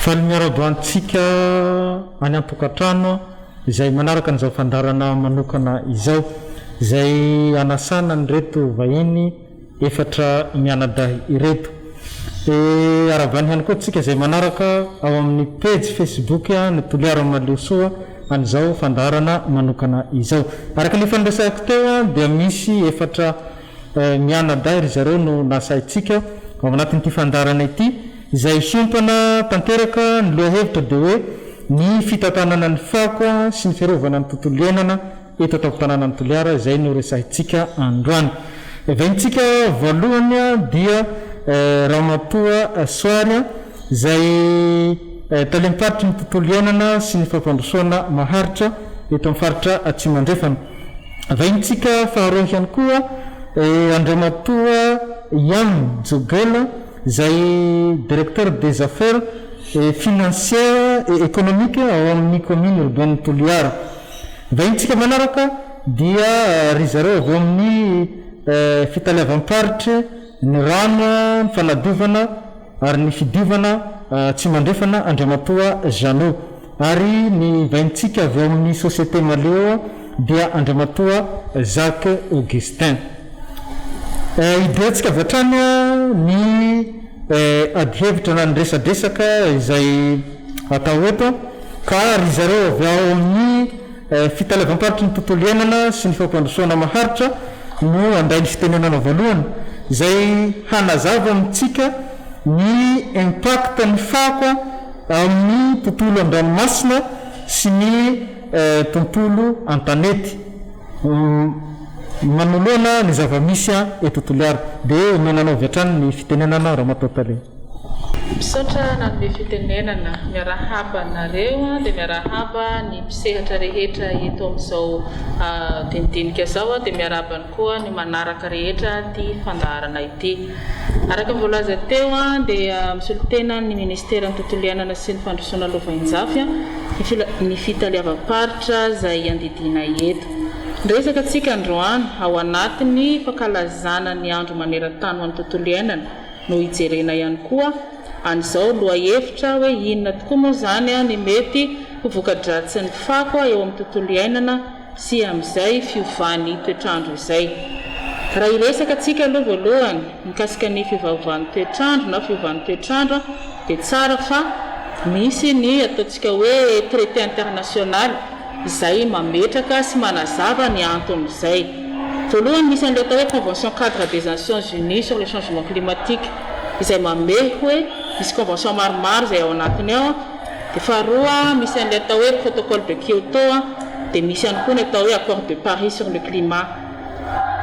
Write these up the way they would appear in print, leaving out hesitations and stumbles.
Fa ny miarabantsika any an-tokatrano izay manaraka an'izao fandarana manokana izao izay anasana ny reto vahiny efatra mianadahy ireto. Arabany ihany koa tsika izay manaraka ao amin'ny page Facebook ny Toliara Malosoa an'izao fandarana manokana izao. Araka ny fandraisako teo dia misy efatra mianadahy ry zareo no nasaitsika ao anatin'ity fandarana ity izay simpana tanteraka ny lohahevitra dia hoe ny fitantanana ny fako sy ny fiarovana ny tontolo iainana eto an-tampon-tanàna ny Toliara izay no resahintsika androany. Vaintsika voalohany dia Ramatoa Soary izay talemparitra ny tontolo iainana sy ny fampandrosoana maharitra eto amin'ny faritra Atsimandrefana. Vaintsika faharoa ihany koa Andriamatoa Yam Jogela izay directeur des affaires financières et économiques ao amin'ny commune urbaine Toliara. Vaintsika manaraka dia ry zareo avy amin'ny fitalevam-paritra ny rano ny fanadiovana ary ny fidiovana Tsimandrefana Andriamatoa Jano, ary ny vaintsika avy amin'ny société maleo dia Andriamatoa Jacques Augustin. Idetsika avy hatrany ny adihevitra na ny resadresaka izay atao eto ka ry zareo avy ao amin'ny fitalevam-paritra ny tontolo iainana sy ny fampandrosoana maharitra no andray ny fitenenana voalohany izay hanazava amintsika ny impact ny fako amin'ny tontolo an-dranomasina sy ny tontolo an-tanety. Manoloana ny zava-misy eto Toliara dia menanao avy hatrany ny fitenenana Ramatoa Tale. Misaotra nanome fitenenana miarahaba nareo dia miarahaba ny mpisehatra rehetra eto amin'izao dinidinika zao dia miarahaba koa ny manaraka rehetra ty fandarana ity. Araka ny voalaza teo dia misolitena ny ministera ny tontolo iainana sy ny fandrosoana lovainjafy ny fitalevam-paritra izay andidina eto. Resaka tsika androany ao anatiny fankalazana ny andro maneran-tany ho an'ny tontolo iainana no hijerena ihany koa an'izao lohahevitra hoe inona tokoa moa zany ny mety ho voka-dratsy ny fako eo amin'ny tontolo iainana sy amin'izay fiovan'ny toetrandro izay. Raha iresaka tsika aloha voalohany mikasika ny fiovaovan'ny toetrandro na fiovan'ny toetrandro dia tsara fa misy ny ataontsika hoe traité international izay mametraka sy manazava ny antony izay. Voalohany misy an'ilay atao hoe convention cadre des Nations Unies sur le changement climatique izay mamehy hoe misy convention maromaro izay ao anatiny ao. Dia faharoa misy an'ilay atao hoe protocole de Kyoto dia misy ihany koa ny atao hoe accord de Paris sur le climat.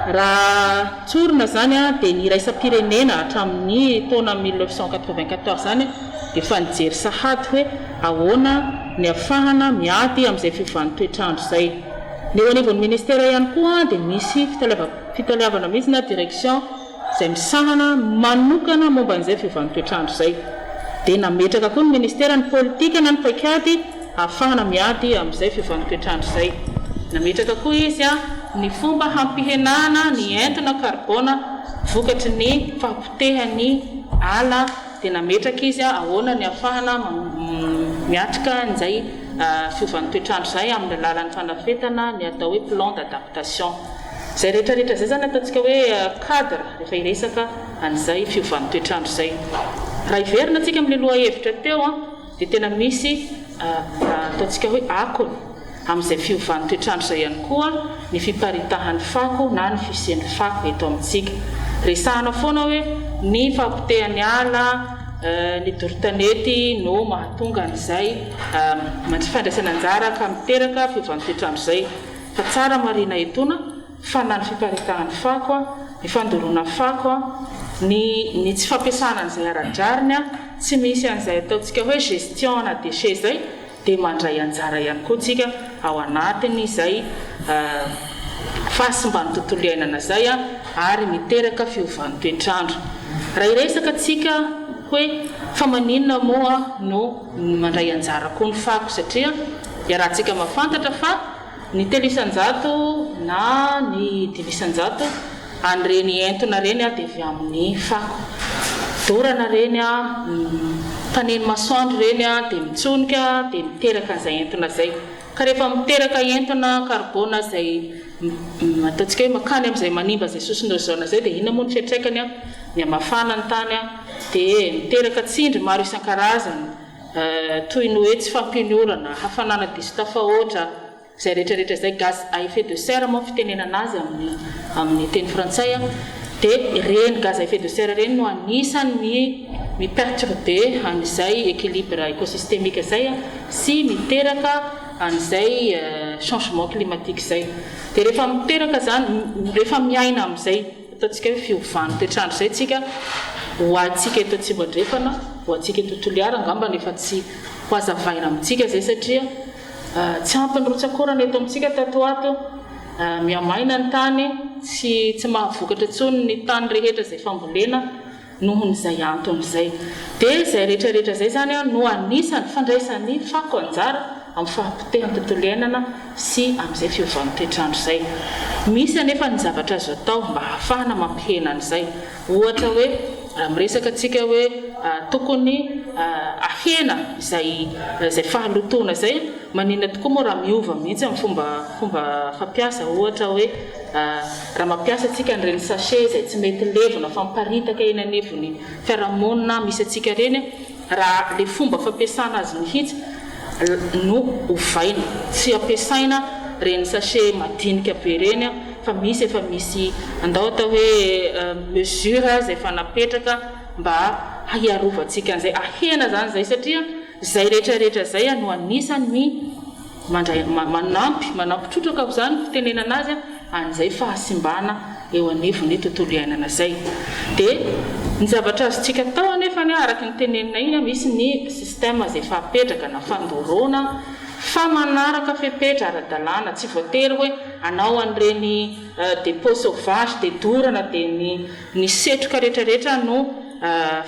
Raha tsorina zany dia ny iraisam-pirenena hatramin'ny taona 1994 zany dia fa nijery sahady hoe ahoana ny afahana miady amin'izay fiovan'ny toetrandro izay. Ny eo anivon'ny ministera ihany koa dia misy fitaleavana mihitsy na direction izay misahana manokana momba an'izay fiovan'ny toetrandro izay. Dia nametraka koa ny ministera ny politika na ny paikady ahafahana miady amin'izay fiovan'ny toetrandro izay. Nametraka koa izy ny fomba hampihenana ny entona karbona vokatry ny fampitehan'ny ala dia nametraka izy ahoana ny ahafahana miatrika an'izay fiovan'ny toetrandro izay amin'ny alalan'ny fanafetana ny atao hoe plan d'adaptation. Izay rehetrarehetra izay zany ataontsika hoe cadre rehefa iresaka an'izay fiovan'ny toetrandro izay. Raha iverina antsika amin'ny lohahevitra teo dia tena misy ataontsika hoe akony amin'izay fiovan'ny toetrandro izay ihany koa ny fiparitahan'ny fako na ny fisian'ny fako eto amintsika. Resahana foana hoe ny fampitehan'ny ala ny dorotanety no mahatonga an'izay fandraisana anjara ka miteraka fiovan'ny toetrandro izay. Fa tsara marina etona fa na ny fiparitahan'ny fako ny fandoroana fako ny tsy fampiasana an'izay ara-drariny tsy misy an'izay ataontsika hoe gestion na déchet izay dia mandray anjara ihany koa tsika ao anatiny izay fahasimban'ny tontolo iainana izay ary miteraka fiovan'ny toetrandro. Raha iresaka tsika hoe fa maninona moa no mandray anjara koa ny fako satria iarahantsika mahafantatra fa ny telo isan-jato na ny dimy isan-jato an'ireny entona ireny dia avy amin'ny fako. dorana reny taneny masoandro reny dia mitsonika dia miteraka an'izay entona zay ka rehefa miteraka entona karbona zay ataontsika hoe makany amin'izay manimba zay sosina ozona zay dia inona moa ny fiantraikany ny mafana ny tany dia miteraka tsindry maro isan-karazany toy ny hoe tsy fampiniorana hafanana diso tafahoatra zay rehetrarehetra zay gaz à effet de serre moa fitenenana azy amin'ny teny frantsay dia reny gaz à effet de serre reny no anisany miperturbe an'izay équilibre écosystémique zay sy miteraka an'izay changement climatique zay dia rehefa miteraka zany rehefa miaina amin'izay ataontsika hoe fiovany toetrandro zay tsika ho antsika eto Atsimbandrefana ho antsika eto Toliara angambany efa tsy ho azavaina amintsika zay satria tsy ampiny rotsakorana eto amintsika tato ato miamaina ny tany tsy mahavokatra tsony ny tany rehetra zay fambolena nohon'izay antony zay dia zay rehetrarehetra zay zany no anisany fandraisan'ny fako anjara amin'ny fahampitehany tontolo iainana sy amin'izay fiovan'ny toetrandro zay misy anefa ny zavatra azo atao mba hahafahana mampihena an'izay ohatra hoe miresaka atsika hoe tokony ahena zay fahalotona zay manina tokoa moa raha miova mihitsy amin'ny fomba fampiasa ohatra hoe raha mampiasa atsika nyreny sachet zay tsy mety levona fa miparitaka eny anevony fiarahamonina misy atsika reny raha le fomba fampiasana azy mihitsy no ovaina tsy ampiasaina reny sachet madinika be reny fa misy andao atao hoe mesure zay efa napetraka mba hiarovantsika an'izay ahena zany zay satria zay rehetrarehetra zay no anisany manampy trotraka zany fitenenana azy an'izay fahasimbana eo anevony tontolo iainana zay dia ny zavatra azontsika tao anefa araka ny tenenina iny misy ny système zay fahapetraka na fandorona fa manaraka fepetra ara-dalàna tsy voatery hoe anao an'ireny dépôt sauvage dia dorana dia ny setroka rehetrarehetra no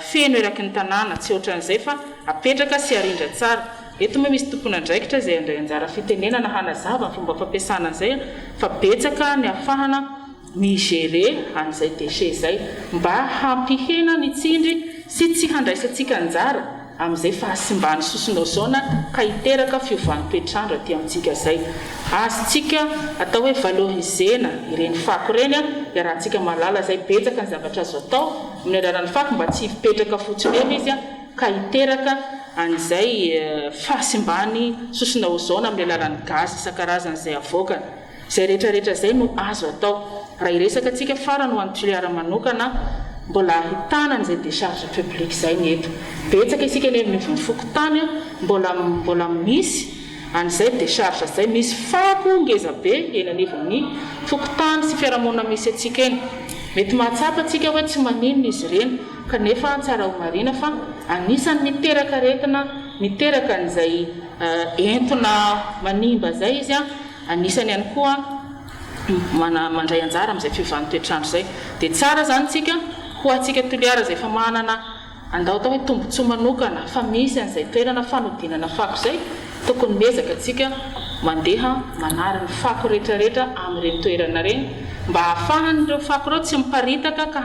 feno eraky ny tanàna tsy ohatran'izay fa apetraka sy arindra tsara eto moa misy tompona andraikitra zay andray anjara fitenenana hanazava ny fomba fampiasana an'izay fa betsaka ny ahafahana migere an'izay déchet zay mba hampihena ny tsindry sy tsy handraisantsika anjara amin'izay fahasimbany sosina ozona ka hiteraka fiovan'ny toetrandro aty amintsika zay azontsika atao hoe valorisena ireny fako reny iarahantsika malala zay betsaka ny zavatra azo atao amin'ny alalan'ny fako mba tsy hipetraka fotsiny eny izy ka hiteraka an'izay fahasimbany sosina ozona amin'ny alalan'ny gaz isan-karazany zay avoakany zay rehetrarehetra zay no azo atao raha iresaka atsika farany ho an'ny Toliara manokana mbola ahitana an'izay décharge publique zay ny eto betsaka isika ny amin'ny fokotany mbola misy an'izay décharge zay misy fako ngeza be eny anivon'ny fokotany sy fiarahamonina misy atsika eny mety mahatsapa atsika hoe tsy maninona izy ireny kanefa tsara ho marina fa anisany miteraka aretina miteraka an'izay entona manimba zay izy anisany ihany koa mandray anjara amin'izay fiovan'ny toetrandro zay dia tsara zany tsika ho antsika Toliara zay efa manana andao atao hoe tombotsoa manokana fa misy an'izay toerana fanodinana fako zay tokony miezaka atsika mandeha manary ny fako rehetrarehetra amin'ireny toerana reny mba hahafahan'ireo fako ireo tsy miparitaka ka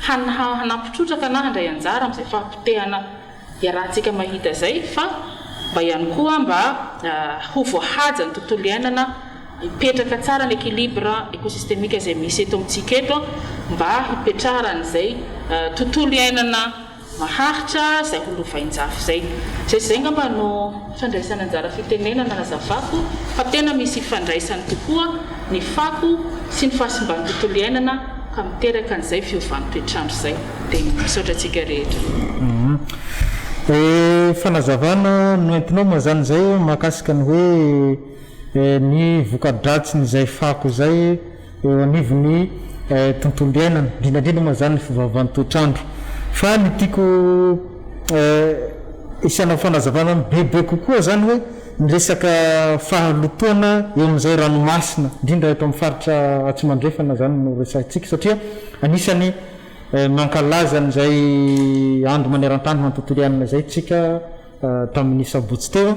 hanampitrotraka na handray anjara amin'izay fahampitehana iarahantsika mahita zay fa mba ihany koa mba ho voahaja ny tontolo iainana hipetraka tsara ny équilibre écosystémique zay misy eto amintsika eto mba hipetraran'izay tontolo iainana maharitra zay holovain-jafy zay ngamba no fandraisana anjara fitenenana nazavako fa tena misy fandraisany tokoa ny fako sy ny fahasimbany tontolo iainana ka miteraka an'izay fiovan'ny toetrandro zay dia misaotra atsika rehetra fanazavana no entinao mazany zay mahakasika ny hoe ny vokadratsiny izay fako zay eo anivony tontolo iainana indrindrandrindra moa zany ny fivavahan'ny toetrandro fa ny tiako isana fanazavana bebe kokoa zany hoe ny resaka fahalotoana eo amin'izay ranomasina indrindra eto amin'ny faritra Atsimandrefana zany no resantsika satria anisany mankalaza n'izay andro maneran-tany manontolo iainana zay tsika tamin'ny sabotsy teo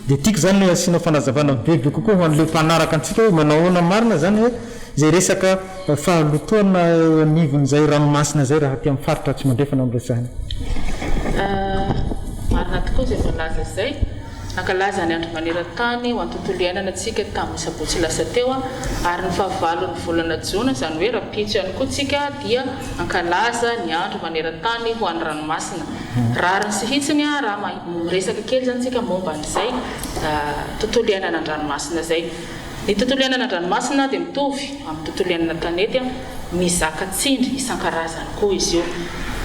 dia tiako zany asiana fanazavana bebe kokoa ho an'ilay mpanaraka antsika hoe manahoana marina zany hoe zay resaka fahalotoana eo anivon'izay ranomasina zay raha aty amin'ny faritra Atsimandrefana amin'ny resahany marina tokoa izay malaza izay. Nankalaza ny andro maneran-tany ho an'ny tontolo iainana antsika tamin'ny sabotsy lasa teo ary ny fahavalon'ny volana jona izany hoe rapitso ihany koa tsika dia ankalaza ny andro maneran-tany ho an'ny ranomasina. Rariny sy hitsiny raha resaka kely zany tsika momba an'izay tontolo iainana an-dranomasina zay. Ny tontolo iainana an-dranomasina dia mitovy amin'ny tontolo iainana tanety mizaka tsindry isan-karazany koa izy io.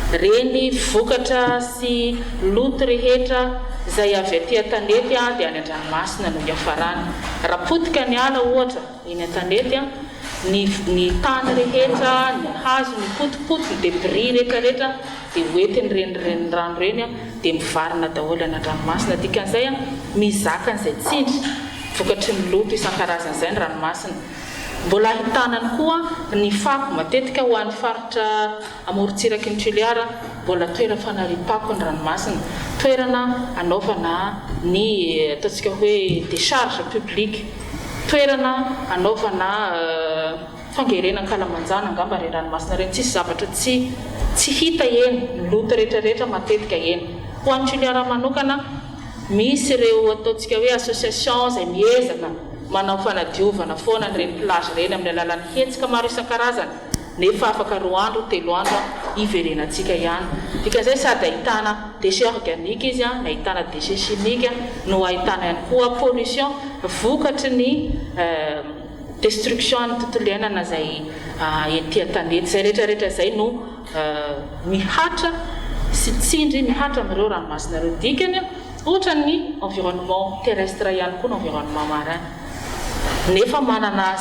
Reny vokatra sy loto rehetra izay avy aty an-tanety dia any an-dranomasina no hiafarany. Raha potika ny ala ohatra eny an-tanety ny tany rehetra, ny hazo, ny potipoty, ny débris rehetrarehetra dia hoentiny reny rano reny dia mivarina daholo any an-dranomasina. Dikan'izay mizaka an'izay tsindry vokatry ny loto isan-karazany izay ny ranomasina. Mbola ahitanany koa ny fako matetika ho an'ny faritra amorontsiraky ny Toliara mbola toerana fanaripako ny ranomasina, toerana anaovana ny ataontsika hoe décharge publique, toerana anaovana fangerenan-kalamanjana angamba reny ranomasina reny. Tsisy zavatra tsy hita eny, ny loto rehetrarehetra matetika eny. Ho an'ny Toliara manokana misy ireo ataontsika hoe association izay miezaka manao fanadiovana foana reny plage reny amin'ny alalan'ny hetsika maro isan-karazany, nefa afaka 2 andro 3 andro iverenantsika ihany. Dikan'izay sady ahitana déchets organiques izy na ahitana déchets chimiques no ahitana ihany koa pollution vokatry ny destruction ny tontolo iainana izay ety an-tanety. Izay rehetrarehetra izay no mihatra sy tsindry mihatra amin'ireo ranomasina ireo. Dikany ohatra ny environnement terrestre ihany koa ny environnement marin. Nefa manana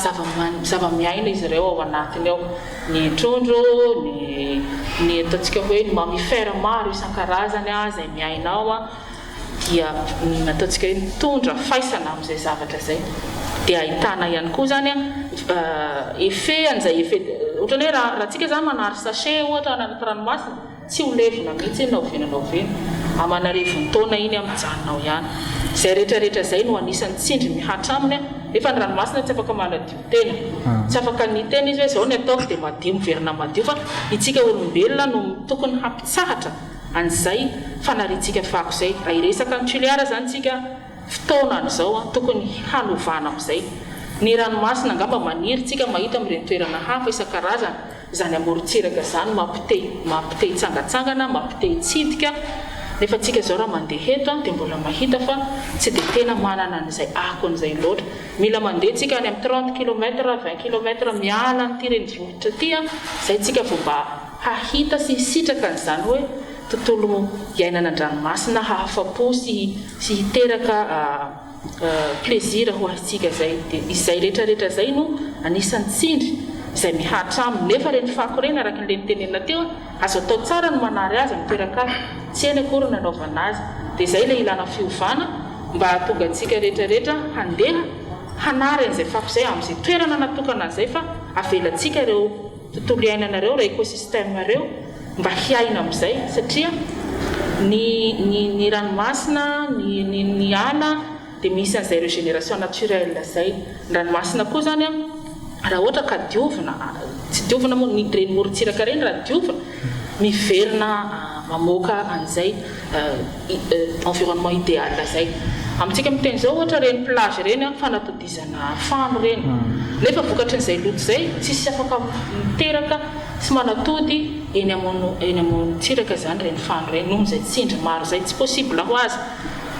zava-miaina izy ireo ao anatiny ao, ny trondro, ny ataontsika hoe ny mammifère maro isan-karazany izay miaina ao dia ataontsika hoe mitondra faisana amin'izay zavatra izay. Dia ahitana ihany koa zany effet an'izay effet ohatran'ny hoe raha antsika zany manary sachet ohatra anaty ranomasina tsy ho levona mihitsy na ovenana ovena, amanarevony taona iny mijanonao ihany. Izay rehetrarehetra izay no anisan'ny tsindry mihatra aminy. Nefa ny ranomasina tsy afaka manadio tena, tsy afaka ny tena izy hoe zao ny ataoko dia madio miverina madio, fa itsika olombelona no tokony hampitsahatra an'izay fanariantsika fako izay. Raha iresaka ny Toliara zany tsika fotoana an'izao tokony hanovana amin'izay. Ny ranomasina angamba maniry tsika mahita amin'ireny toerana hafa isan-karazany, izany amorontsiraka izany mampite hitsangatsangana, mampite hitsidika. Nefa tsika zao raha mandeha eto dia mbola mahita fa tsy dia tena manana an'izay akon'izay loatra. Mila mandeha tsika any amin'ny 30 km 20 km miala n'ity renivohitra ty izay tsika vao mba hahita sy hisitraka an'izany hoe tontolo iainana an-dranomasina, hahafapo sy hiteraka plaisir ho antsika zay. Dia izay rehetrarehetra izay no anisan'ny tsindry izay mihatra aminy. Nefa reny fako reny araka n'ilay nitenena teo azo atao tsara ny manary azy mitoeraka tsy eny akory ny anaovana azy. Dia izay ilay ilana fiovana mba hahatonga antsika rehetrarehetra handeha hanary an'izay fako izay amin'izay toerana natokana an'izay, fa avelantsika ireo tontolo iainana ireo, ireo écosystème ireo mba hiaina amin'izay. Satria ny ranomasina, ny ala dia misy an'izay régénération naturelle izay. Ny ranomasina koa zany raha ohatra ka diovina, tsy diovina moa ny reny morontsiraka reny, raha diovina miverina mamoaka an'izay environnement idéal izay. Amintsika miteny zao ohatra reny plage reny fanatodizana fano reny, nefa vokatry n'izay loto izay tsisy afaka miteraka sy manatody eny amorontsiraka zany reny fano reny, noho izay tsindry maro izay tsy possible ho azy,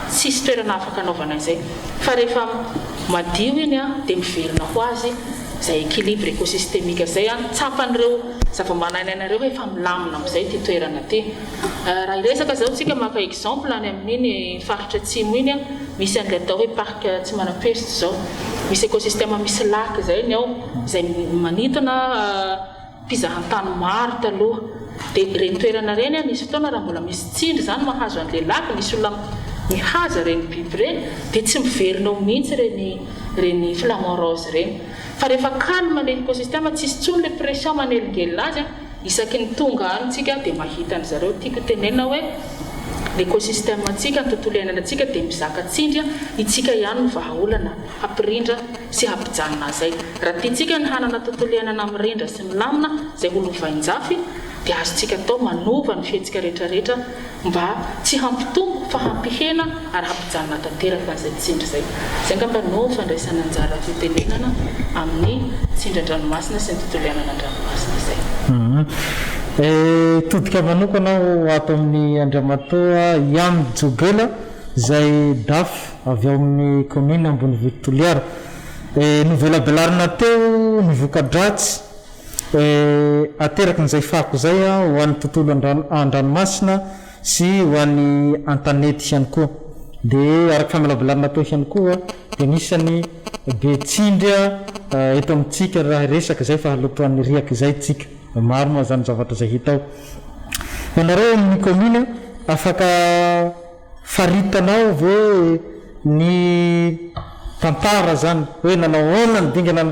tsisy toerana afaka anaovana izay. Fa rehefa madio iny dia miverina ho azy izay équilibre écosystémique izay tsapan'ireo zava-manan'aina ireo efa milamina amin'izay ty toerana ty. Raha iresaka zao tsika maka exemple any amin'iny faritra atsimo iny misy an'ilay atao hoe parc tsy manam-peste zao, misy écosystème misy lac izay ny ao izay manintona mpizahan-tany maro taloha. Dia reny toerana reny nisy fotoana raha mbola misy tsindry zany mahazo an'ilay lac, nisy olona mihaza reny biby reny dia tsy miverina ao mihitsy reny flamand rose reny. Fa rehefa calme ilay écosystème, tsisy tsony ilay pression manelingelina azy isaky ny tonga anytsika dia mahita an'zareo. Tiako tenena hoe l'écosystème antsika, ny tontolo iainana antsika dia mizaka tsindry itsika ihany no vahaolana hampirindra sy hampijanona izay. Raha tiantsika ny hanana tontolo iainana mirindra sy milamina izay olo vain-jafy dia azontsika atao manova ny fihetsika rehetrarehetra mba tsy hampitombo fa hampihena ary hampijanona tanteraka an'izay tsindry zay. Izay angamba no fandraisana anjara fitenenana amin'ny tsindran-dranomasina sy ny tontolo iainana an-dranomasina zay. Todika manokana ato amin'ny Andriamatoa Iam Jogela izay DAF avy ao amin'ny commune Ambonivohitra Toliara. Novelabelarina teo ny voka-dratsy ateraky n'izay fako zay ho an'ny tontolo an-dranomasina sy ho an'ny antanety ihany koa. Dia araky famelabelarina teo ihany koa dia nisany be tsindry eto amintsika raha resaka zay fa halotoan'ny riaka izay tsika. Maro moa zany zavatra zay hitao. Ianareo amin'ny commune afaka faritanao ve ny tantara zany hoe nanao ahoana ny dingana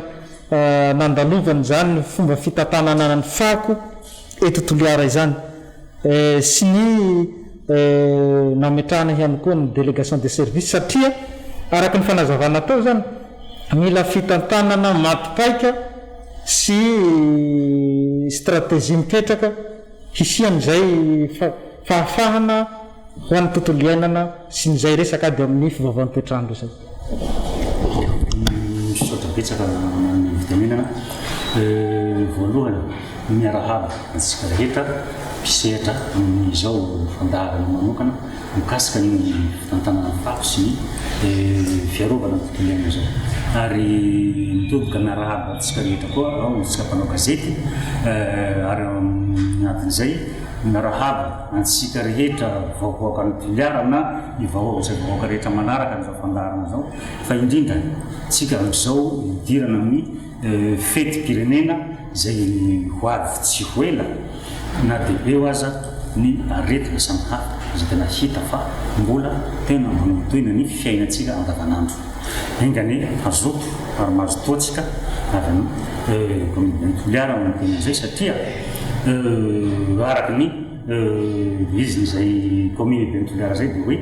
nandalovany zany fomba fitantanana ny fako eto Toliara izany sy ny nametrahana ihany koa ny délégation de service satria araky ny fanazavana tao zany mila fitantanana matipaika sy stratégie miketraka hisian'izay fahafahana ho an'ny tontolo iainana sy nyzay resaka ady amin'ny fivavahan'ny toetrandro zay. Misaotra betsaka ny fitenenana. Voalohany miarahaba antsika rehetra mpisehatra amin'izao fandaharana manokana mikasika ny fitantanana fako sy ny fiarovana ny tontolo iainana zao. Ary mitobika miarahaba antsika rehetra koa ao antsika mpanao gazety ary anatin'izay miarahaba antsika rehetra vahoaka ny Toliara na ny vahoaka rehetra manaraka n'izao fandaharana zao fa indrindra tsika amin'izao idirana amin'ny fety-pirenena izay ho avy tsy ho ela na dia eo aza ny aretina samihafa izay tena hita fa mbola tena manotoina ny fiainantsika andavanandro. Engany azoto ary mazotoatsika avy amin'ny commune Toliara manotena izay satria araky ny izy izay commune Toliara zay dia hoe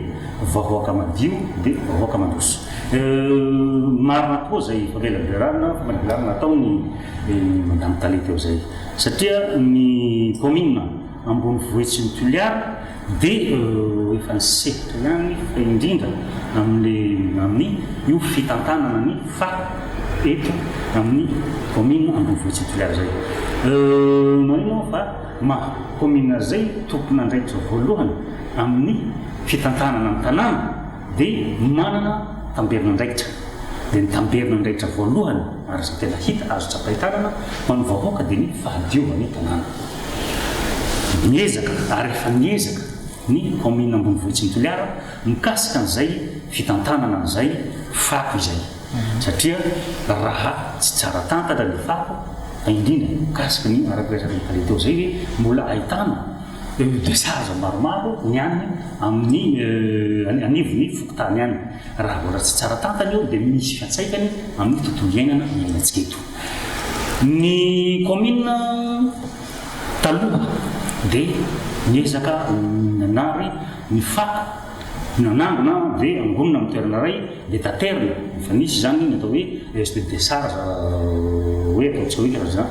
vahoaka madio dia vahoaka mandroso. Marina tokoa zay famelabelarana atao ny madame Tale teo zay satria ny commune Ambonivohitra sy Toliara dia efa nisehatra ihany fa indrindra amin'ny io fitantanana ny fako eto amin'ny commune Ambonivohitra sy Toliara zay. Manino fa commune zay tompona andraikitra voalohany amin'ny fitantanana amin'ny tanàna dia manana tamberina andraikitra. Dia ny tamberina andraikitra voalohany ary zay tena hita azo tsapahitanana ho an'ny vahoaka dia ny fahadiovany tanàna. Miezaka ary efa niezaka ny commune Ambonivohitra sy Toliara mikasika an'izay fitantanana an'izay fako izay satria raha tsy tsara tantatra ny fako fa indrindra mikasika ny arakiresaka Tale teo zay hoe mbola ahitana desarge maromaro ny any amin'ny anivony fokotany any. Raha mbola tsy tsara tantana eo dia misy fiantsaikany amin'ny tontolo iainana iainantsika eto. Ny commune taloha dia niezaka nanary ny fako nanangona dia angonina amin'ny toerana ray dia taterina efa nisy zany ny atao hoe espèce de charge hoe atao tsy hoe karazana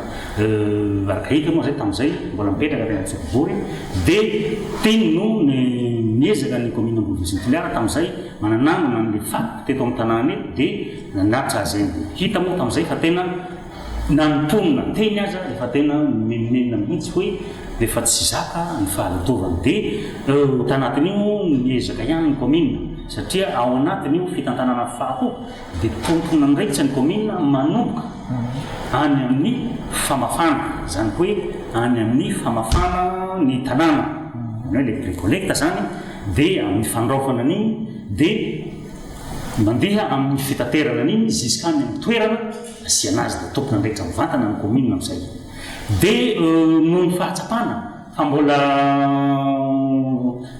arkaika moa zay tamin'izay mbola mipetraka tena Tsokobory dia teny no niezaka ny commune Ambonivohitra sy Toliara tamin'izay mananangona ny fako teto amin'ny tanàna eto dia nanatitra azy hita moa tamin'izay fa tena nantonona teny aza efa tena menina mihitsy hoe efa tsy zaka ny fahaletovany dia tanatin'io niezaka ihany ny commune satria ao anatiny io fitantanana fako dia tompona andraikitra ny commune manomboka any amin'ny famafana zany hoe any amin'ny famafana ny tanàna hoe le précollecte zany dia amin'ny fandraofana an'iny dia mandeha amin'ny fitaterana an'iny jusqu'any amin'ny toerana asiana azy dia tompona andraikitra mivantana ny commune amin'izay. Dia noho ny fahatsapana fa mbola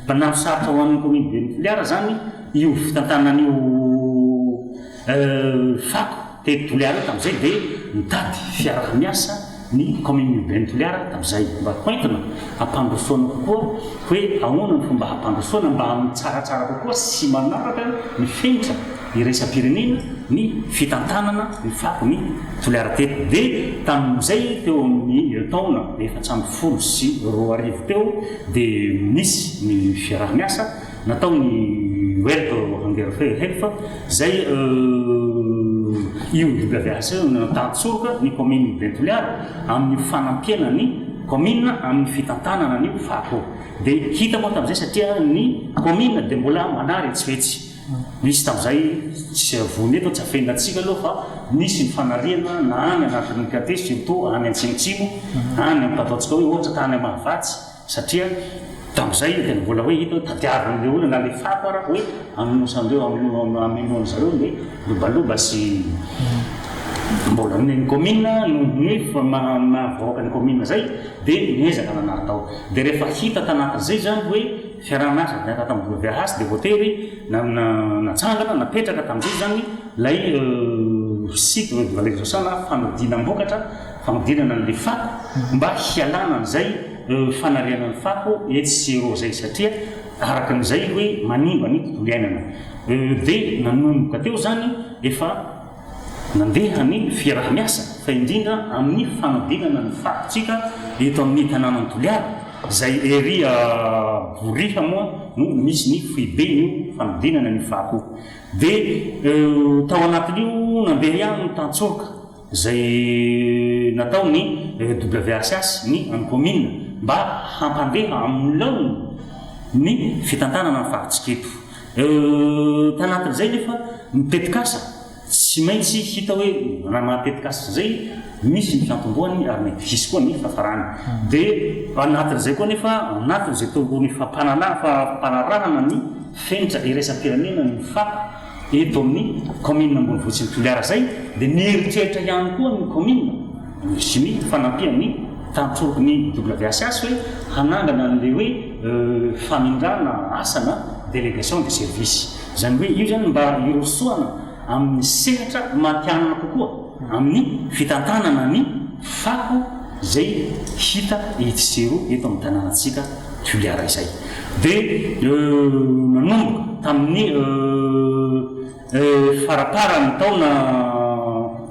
mpanao sarotra ho an'ny commune Toliara zany io fitantanan'io fako teto Toliara tamin'izay dia mitady fiaraka-miasa ny commune Toliara tamin'izay mba hoentina hampandrosoana kokoa hoe ahoana ny fomba hampandrosoana mba amin'ny tsaratsara kokoa sy manaraka ny fenitra iraisam-pirenena ny fitantanana ny fako ny toliara teto. Dia tamin'izay teo amin'ny taona 1910 teo dia nisy ny fiaraha-miasa nataony Werner Hungerfeld zay UWS natantsoraka ny commune de Toliara amin'ny fanampiana ny commune amin'ny fitantanana ny fako. Dia hita moa tamin'izay satria ny commune dia mbola manary etsifetsy. Misy tamin'izay tsy avony eto tsy afendatsika aloha fa nisy ny fanariana na any anatin'ny kate surtout any Antsimotsimo any ampataontsika hoe ohatra tany Mahavatsy satria tamin'izay dia mbola hoe hita tadiavin'le olona na le fako ara hoe anosandreo aminoana zareo le lobaloba sy mbola ny commune nohony hoe mahavoaka ny commune zay dia niezaka nanary tao. Dia rehefa hita tanatin'izay zany hoe fiaraha-miasa niaka tamin'ny VHS dia voatery natsangana napetraka tamin'izay zany lay cycle de valorisation na fanodinam-bokatra fanodinana an'le fako mba hialana an'izay fanariana ny fako etsy zay satria araka an'izay hoe manimba ny tontolo iainana. Dia nanomboka teo zany efa nandeha ny fiaraha-miasa fa indrindra amin'ny fanodinana ny fakotsika eto amin'ny tanàna ny Toliara zay ery Boriha moa no misy ny foibe ny fanodinana ny fako. Dia tao anatin'io nandeha ihany ny tantsoroka zay natao ny WHS ny amin'ny commune mba hampandeha amin'ny laony ny fitantanana ny fakotsika eto. Tanatin'izay nefa mitetikasa tsy maintsy hita hoe raha matetikasa zay misy ny fiantomboany ary mety hisy koa ny fahafarany. Dia anatin'izay koa nefa anatin'izay tongony fampanarahana ny fenitra iraisam-pirenena ny fako eto amin'ny commune ambonivohitsy ny Toliara zay dia nieritreritra ihany koa ny commune sy ny fanampiany tantsoroky ny WHS hoe hanangana an'le hoe famindrana asana délégation de service. Zany hoe io zany mba irosoana amin'ny sehatra matianana kokoa amin'ny fitantanana ny fako zay hita etsero eto amin'ny tanànatsika Toliara izay. Dia nanomboka tamin'ny faraparany taona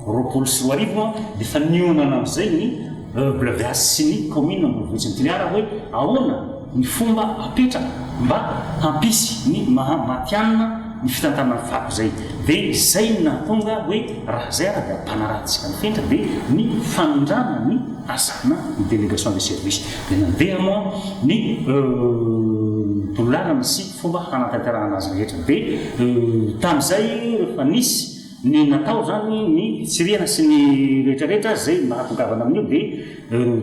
2020 dia fa nionana amin'izay ny WHS sy ny commune ambonivohitsy ny Toliara hoe ahoana ny fomba apetraka mba hampisy ny matianana ny fitantanana fako zay. Dia zay natonga hoe raha zay raha dia ampanarahantsika ny fenitra dia ny famindrana ny asana ny délégation de service. Dia nandeha moa ny tololarana sy fomba hanatanterahana azy rehetra. Dia tamin'izay rehefa nisy ny natao zany ny tsiriana sy ny rehetrarehetra zay mahatongavana amin'io dia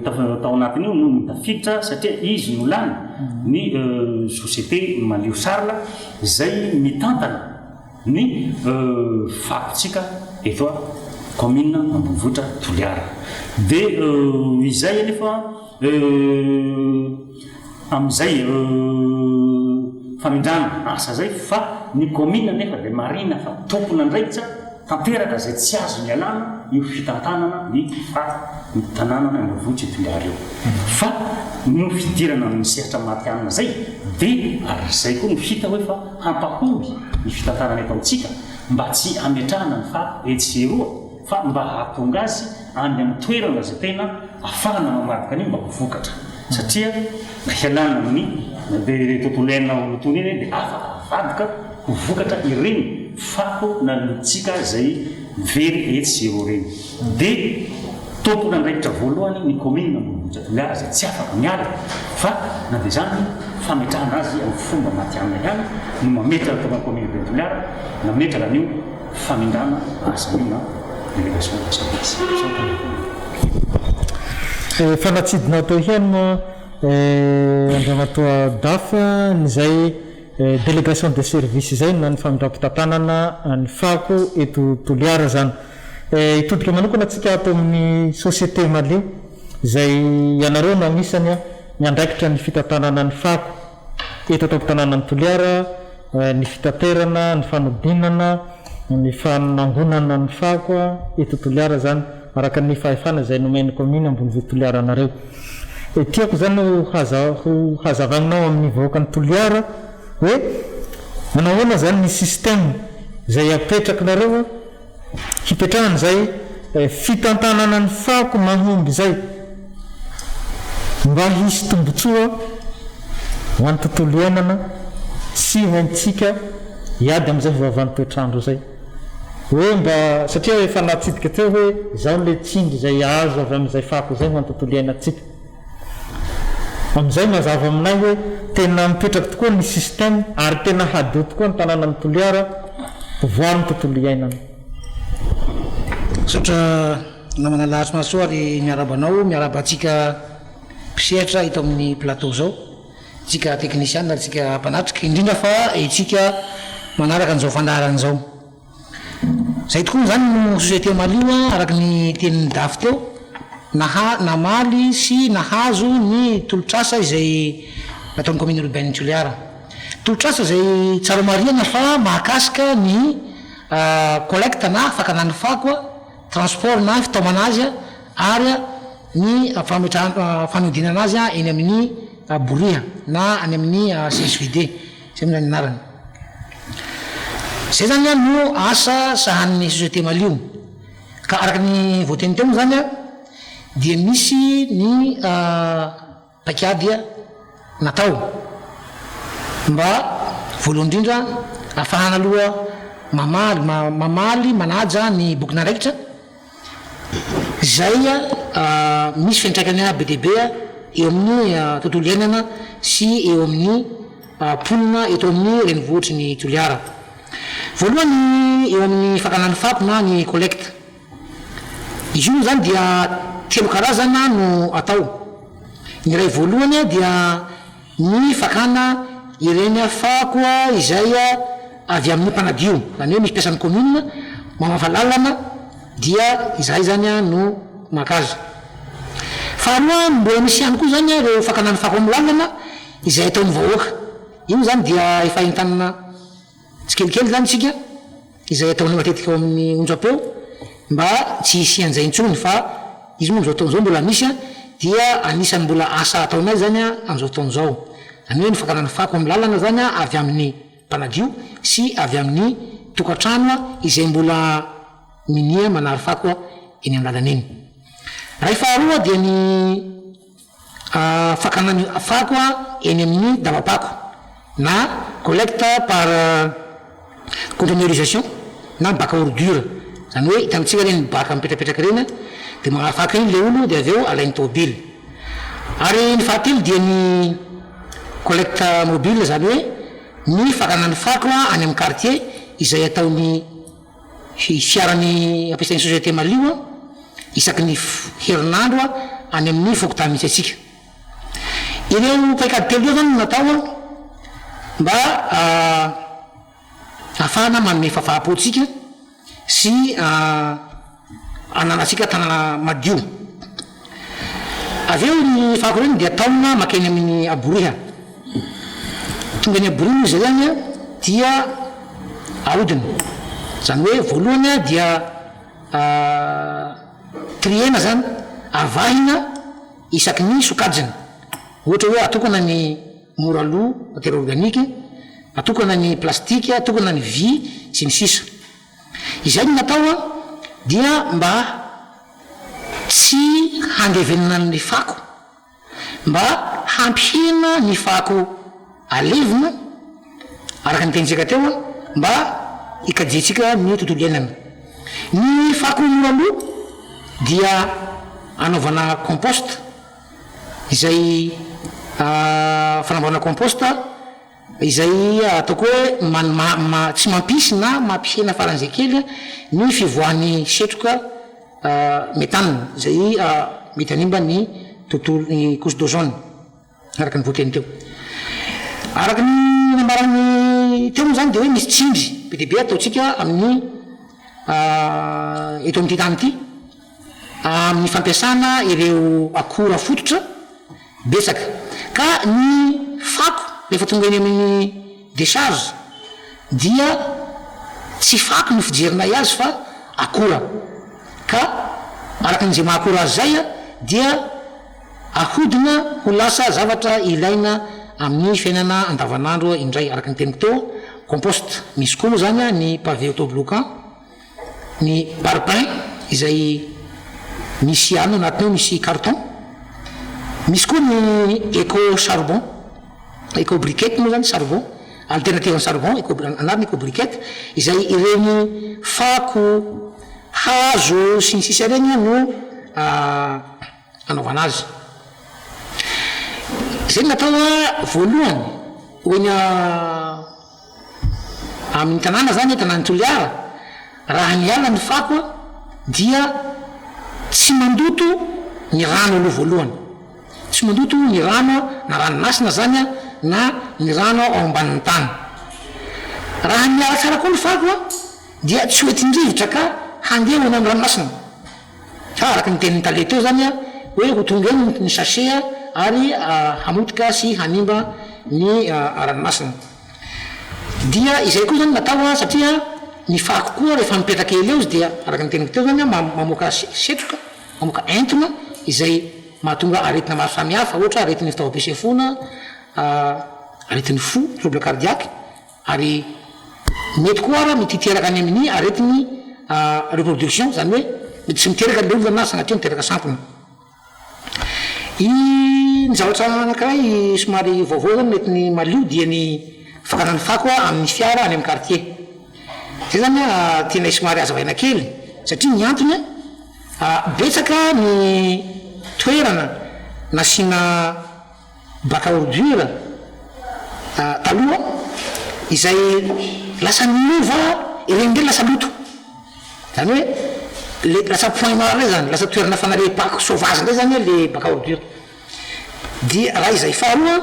tao anatin'io no tafiditra satria izy no lany ny société Malio Sarla zay mitantana ny fakotsika eto commune ambonivohitra Toliara. Dia izay anefa amin'izay famindrana asa zay fa ny commune nefa dia marina fa tompona ndraikitra tanteraka zay tsy azo ny alana io fitantanana ny fako ny tanànana ambonivohitra Toliara io. Fa no fidirana amin'ny sehatra matianana zay dia ary zay koa no hita hoe fa hampahomby ny fitantanana eto amintsika mba tsy ametrahana ny fako etsy eroa fa mba hahatonga azy any amin'ny toerana zay tena ahafahana mamarika an'io mba ho vokatra satria hialana amin'ny dia tontolo iainana olotony iny dia afaka vadika ho vokatra ireny fako na lotsika zay very etsy eroa reny. Dia tompona ndraikitra voalohany ny commune ambonivohitra Toliara zay tsy afaka miala fa na dia zany fametrahana azy amin'ny fomba matianana ihany no mametraka tao amin'ny commune de Toliara nametraka an'io famindrana asa io na délégation de service. Fanatsidina tao ihany moa andramatoa dafa nyzay délégation de service zay na ny famindram-pitantanana ny fako eto Toliara zany. Itodika manokana atsika ato amin'ny société Malio zay ianareo no anisany miandraikitra ny fitantanana ny fako eto am-pitantanana ny Toliara, ny fitaterana, ny fanodinana, ny fanangonana ny fako eto Toliara zany araka ny fahefana zay nomeny commune ambonivohitra Toliara anareo. Tiako zany ho hazavagnao amin'ny vahoaka ny Toliara hoe manahoana zany ny système zay apetrakinareo hipetrahan'izay fitantanana ny fako mahomby zay mba hisy tombotsoa ho an'ny tontolo iainana sy hoantsika hiady amin'izay fivavahany toetrandro zay hoe mba satria efa natsidika teo hoe zao le tsindry zay azo avy amin'izay fako zay ho an'ny tontolo iainantsika amin'izay mazava aminay hoe tena mipetraka tokoa ny système ary tena hadio tokoa ny tanàna ny toliara voary ny tontolo iainana sotra namana lahatra mahasoa ary miarabanao miarabantsika mpisehatra hito amin'ny plateau zao tsika teknisiana ary tsika mpanatrika indrindra fa itsika manaraka an'izao fandaharana zao zay tokoa zany no société malio araky ny tenin'ny dafy teo namaly sy nahazo ny tolotrasa izay nataon'ny commune urbaine Toliara tolotrasa zay tsara mariana fa mahakasika ny collecte na fakanany fako transport na fitaomana azy ary ny fanodinana azy eny amin'ny boria na any amin'ny CSVD zay amin'ny anarany zay zany no asa sahanin'ny société malio ka araky ny voateny teo zany dia misy ny paikady natao mba voalohany indrindra ahafahana aloha mamaly manaja ny boky naraikitra zay misy fiantraikany be dia be eo amin'ny tontolo iainana sy eo amin'ny ponina eto amin'ny renivohitry ny Toliara voalohany eo amin'ny fakanany fako na ny collecte izy io zany dia telo karazana no atao ny ray voalohany dia ny fakana ireny fako izay avy amin'ny mpanadio zany hoe misy piasan'ny commune mamafa lalana dia izay zany no makazo faharoa mbola misy ihany koa zany reo fakanany fako amin'ny lalana izay ataon'ny vahoaka io zany dia efa entanana tsikelikely zany tsika izay ataony matetika eo amin'ny onjapeo mba tsy hisy an'izay intsony fa izy moa am'izao taon'izao mbola misy dia anisany mbola asa ataonay zany am'izao taon'izao zany hoe ny fakanany fako amin'ny lalana zany avy amin'ny mpanadio sy avy amin'ny tokantrano izay mbola minia manary fako eny amin'ny lalana eny ray faharoa dia ny fakanany fako eny amin'ny davapako na collecte par containerisation na bac à ordure zany hoe hitantsika reny baka mipetrapetraka reny dia magnafaka iny le olo dia avy eo alainy tômobily ary ny fahatelo dia ny collecte mobile zany hoe ny fakanany fako any amin'ny quartier izay ataony fiarany ampiasainy société malio isaky ny herinandro any amin'ny fokotany misy atsika ireo paikady telo io zany natao mba ahafahana manome fahafahapotsika sy ananatsika tanàna madio avy eo ny fako reny dia taona makeny amin'ny aboriha tonga ny aboriha izay zany dia ahodina zany hoe voalohany dia triena zany avahina isaky ny sokajina ohatra hoe atokana ny moralo matière organique atokana ny plastique atokana ny vy sy ny sisa izay ny natao dia mba tsy handevenina ny fako mba hampihina ny fako alevina araka ny tenitsika teo mba ikajetsika ny tontolo iainana ny fako moralo dia anaovana compost izay fanamboarana compost izay ataoko hoe tsy mampisy na mampihena faran'izay kely ny fivoahan'ny setroka méthane zay mety hanimba ny tontolo ny couche d'ozone araka ny voateny teo araka ny nambarany teo zany dia hoe misy tsindry be dia be ataotsika amin'ny eto amin'ity tany ity amin'ny fampiasana ireo akora fototra betsaka ka ny fako rehefa tonga eny amin'ny décharge dia tsy fako ny fijerinay azy fa akora ka araka n'izay mahakora azy zay dia ahodina ho lasa zavatra ilaina amin'ny fiainana andavanandro indray araka ny teniko teo compost. Misy koa moa zany ny pavé autobloquant, ny parpaing izay misy ano anatiny ao misy carton. Misy koa ny éco charbon, éco briquette moa zany charbon, alternative ny charbon, anarany éco briquette izay ireny fako hazo sy ny sisa reny no anaovana azy. Zay natao voalohany hoeny amin'ny tanàna zany tanàny Toliara, raha miala ny fako dia tsy mandoto ny rano aloha voalohany, tsy mandoto ny rano na ranomasina zany na ny rano ao ambanin'ny tany. Raha miala tsara koa ny fako dia tsy hoetin-drivotra ka handeha ho amin'ny ranomasina. Fa araka ny tenin'ny tale teo zany hoe ho tonga eny ny sachet ary hamotika sy hanimba ny ranomasina. Dia izay koa zany natao satria ny fako koa rehefa mipetraka ely eo izy dia araka ny teniko teo zany mamoaka setroka, mamoaka entona izay mahatonga aretina maro samihafa, ohatra aretin'ny fitaovam-pisefona, aretin'ny fo, trouble cardiaque, ary mety koa ara mititeraka any amin'ny aretin'ny reproduction, zany hoe mety tsy miteraka le olona na sagnatria miteraka sampona. Ny zavatra anankiray somary vaovao zany mety ny malio dia ny fakanan'ny fako amin'ny fiara any amin'ny quartier. Zay zany tena somary azavaina kely satria ny antony betsaka ny toerana nasiana bac à ordure taloha izay lasa miova ireny ndray lasa loto, zany hoe le lasa point maro ray zany, lasa toerana fanareham-pako sauvage ndray zany le bac à ordure. Dia raha izay faharoa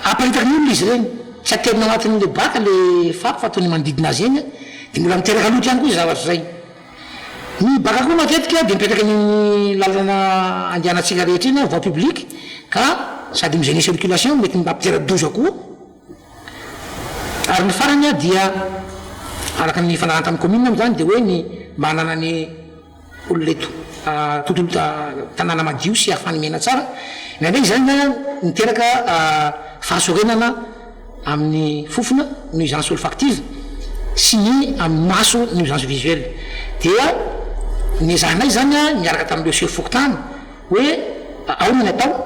aparitaky ny olona izy reny, tsy aterina anatin'le baka le fako fa ataony manodidina azy eny dia mbola miteraka loto ihany koa izy zavatra zay. Ny baka koa matetika dia mipetraka ny lalana andehanantsika rehetra iny voie publique ka sady mizay ny circulation mety mampitera-doza koa. Ary ny farany dia araka ny fanarahana tamin'ny commune moa zany dia hoe ny manana ny ololeto tontolo tanàna madio sy ahafany mena tsara, nandray zany miteraka fahasorenana amin'ny fofona nuisance olfactive sy ny amin'ny maso nuisance visuelle. Dia ny zanay zany miaraka tamin'ireo chef fokontany hoe aona ny atao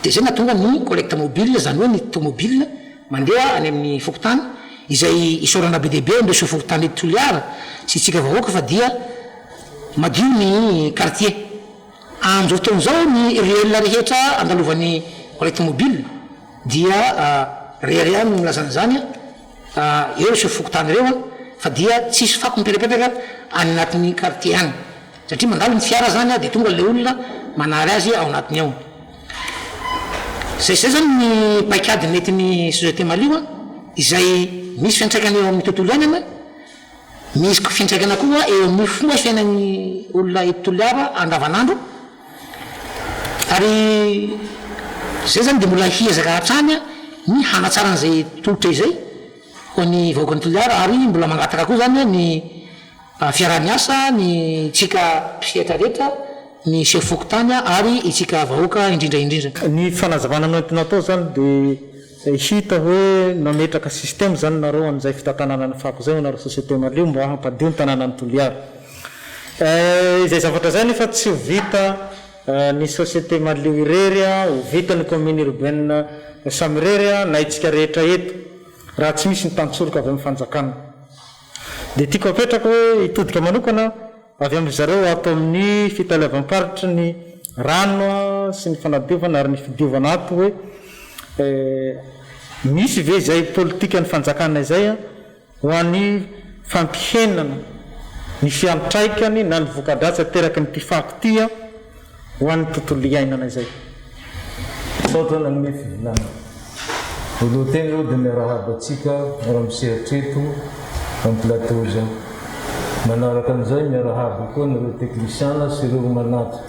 dia zay natonga ny collecte mobile, zany hoe ny tomobile mandeha any amin'ny fokontany izay isorana be deaibe am'ireo chef fokontany eto Toliara sy tsika vahoaka fa dia madio ny quartier. Amin'izao fotoan'izao ny ruelle rehetra andalovan'ny collecte mobile dia reherea no milazana zany eo chef fokontany ireo fa dia tsisy fako mipetrapetraka any anatin'ny quartier any satria mandalo ny fiara zany dia tonga le olona manary azy ao anatiny ao. Zay zany ny paikady netin'ny société malio izay misy fiantraikany eo amin'ny tontolo iainana, misy fiantraikana koa eo amin'ny fomba fiainan'ny olona eto Toliara andavanandro. Ary zay zany dia mbola hiezaka hatrany ny hanatsaran'izay tolotra izay ho ny vahoakan'ny Toliara ary mbola mangataka koa zany ny fiara-miasa, ny tsika mpisehatra rehetra, ny chef fokontany ary itsika vahoaka indrindraindrindra. Ny fanazavana noentina atao zany dia hita hoe nametraka système zany nareo amin'izay fitantanàna ny fako zay nareo société malio mba hampadio ny tanàna ny Toliara. Izay zavatra zay nefa tsy vita ny société malio irery ho vita ny commune urbaine samy irery na itsika rehetra eto raha tsy misy ny tantsoroka avy amin'ny fanjakana. Dia tiako apetraka hoe hitodika manokana avy amin'ny zareo atao amin'ny fitalevam-paritra ny rano sy ny fanadiovana ary ny fidiovana ato hoe misy ve zay politika ny fanjakana izay ho an'ny fampihenana ny fiantraikany na ny voka-dratsy ateraky ny tifako tia ho an'ny tontolo iainana izay. Saotra nanome fivolana oloha teny reo dia miarahaba atsika miara misehatra eto amin'ny plateau zao. Manaraka an'izay miarahaba koa nireo teknisiana sy ireo manatra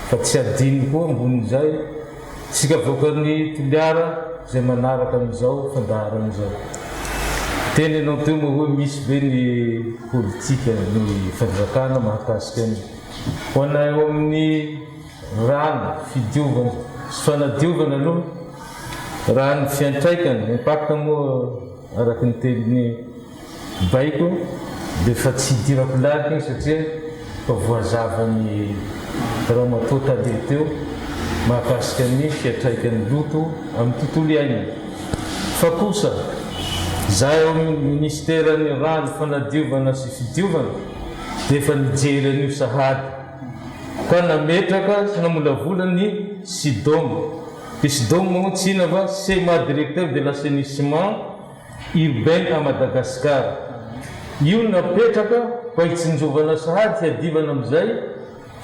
fa tsy adiny koa ambonin'izay tsika voakan'ny Toliara zay manaraka amin'izao fandaharan'izao. Teny ianao teo moa hoe misy be ny politika ny fanjakana mahakasika ny ho anay eo amin'ny rano fidiovana sy fanadiovana aloha raha ny fiantraikany mipaka moa araky ny teliny baiko dia fa tsy dirako laky igny satria fa voazavany raha matota le teo mahakasika ny fiantraikany loto amin'ny tontolo iaina fa kosa za eo amin'ny ministerany rano fanadiovana sy fidiovana dia efa nijery an'io sahady ka nametraka sy namolavolany Sidôme. Di Sidôme moa tsy ina fa CMA directeur de l'assainissement urbain à Madagascar. Io napetraka mba hitsinjovana sahady hiadivana amin'izay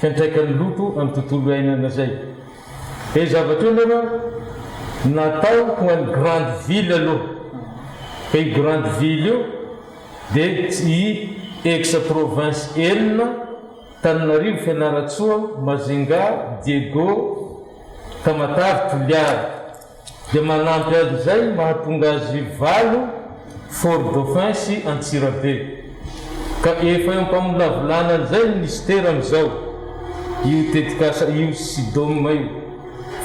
fiantraikany loto amin'ny tontolo iainana zay. E zavatra io nefa natao ho an'ny grande ville aloha. Ka i grande ville io dia i ex-province enina Tananarivo, Fianaratsoa, Majunga, Diego, Tamatave, Toliara. Dia manampy azy zay mahatonga azy 8 Fort Dauphin sy Antsirabe. Ka efa eo mpamolavolana zay ministera am'izao io tetikasa io Sidôme io.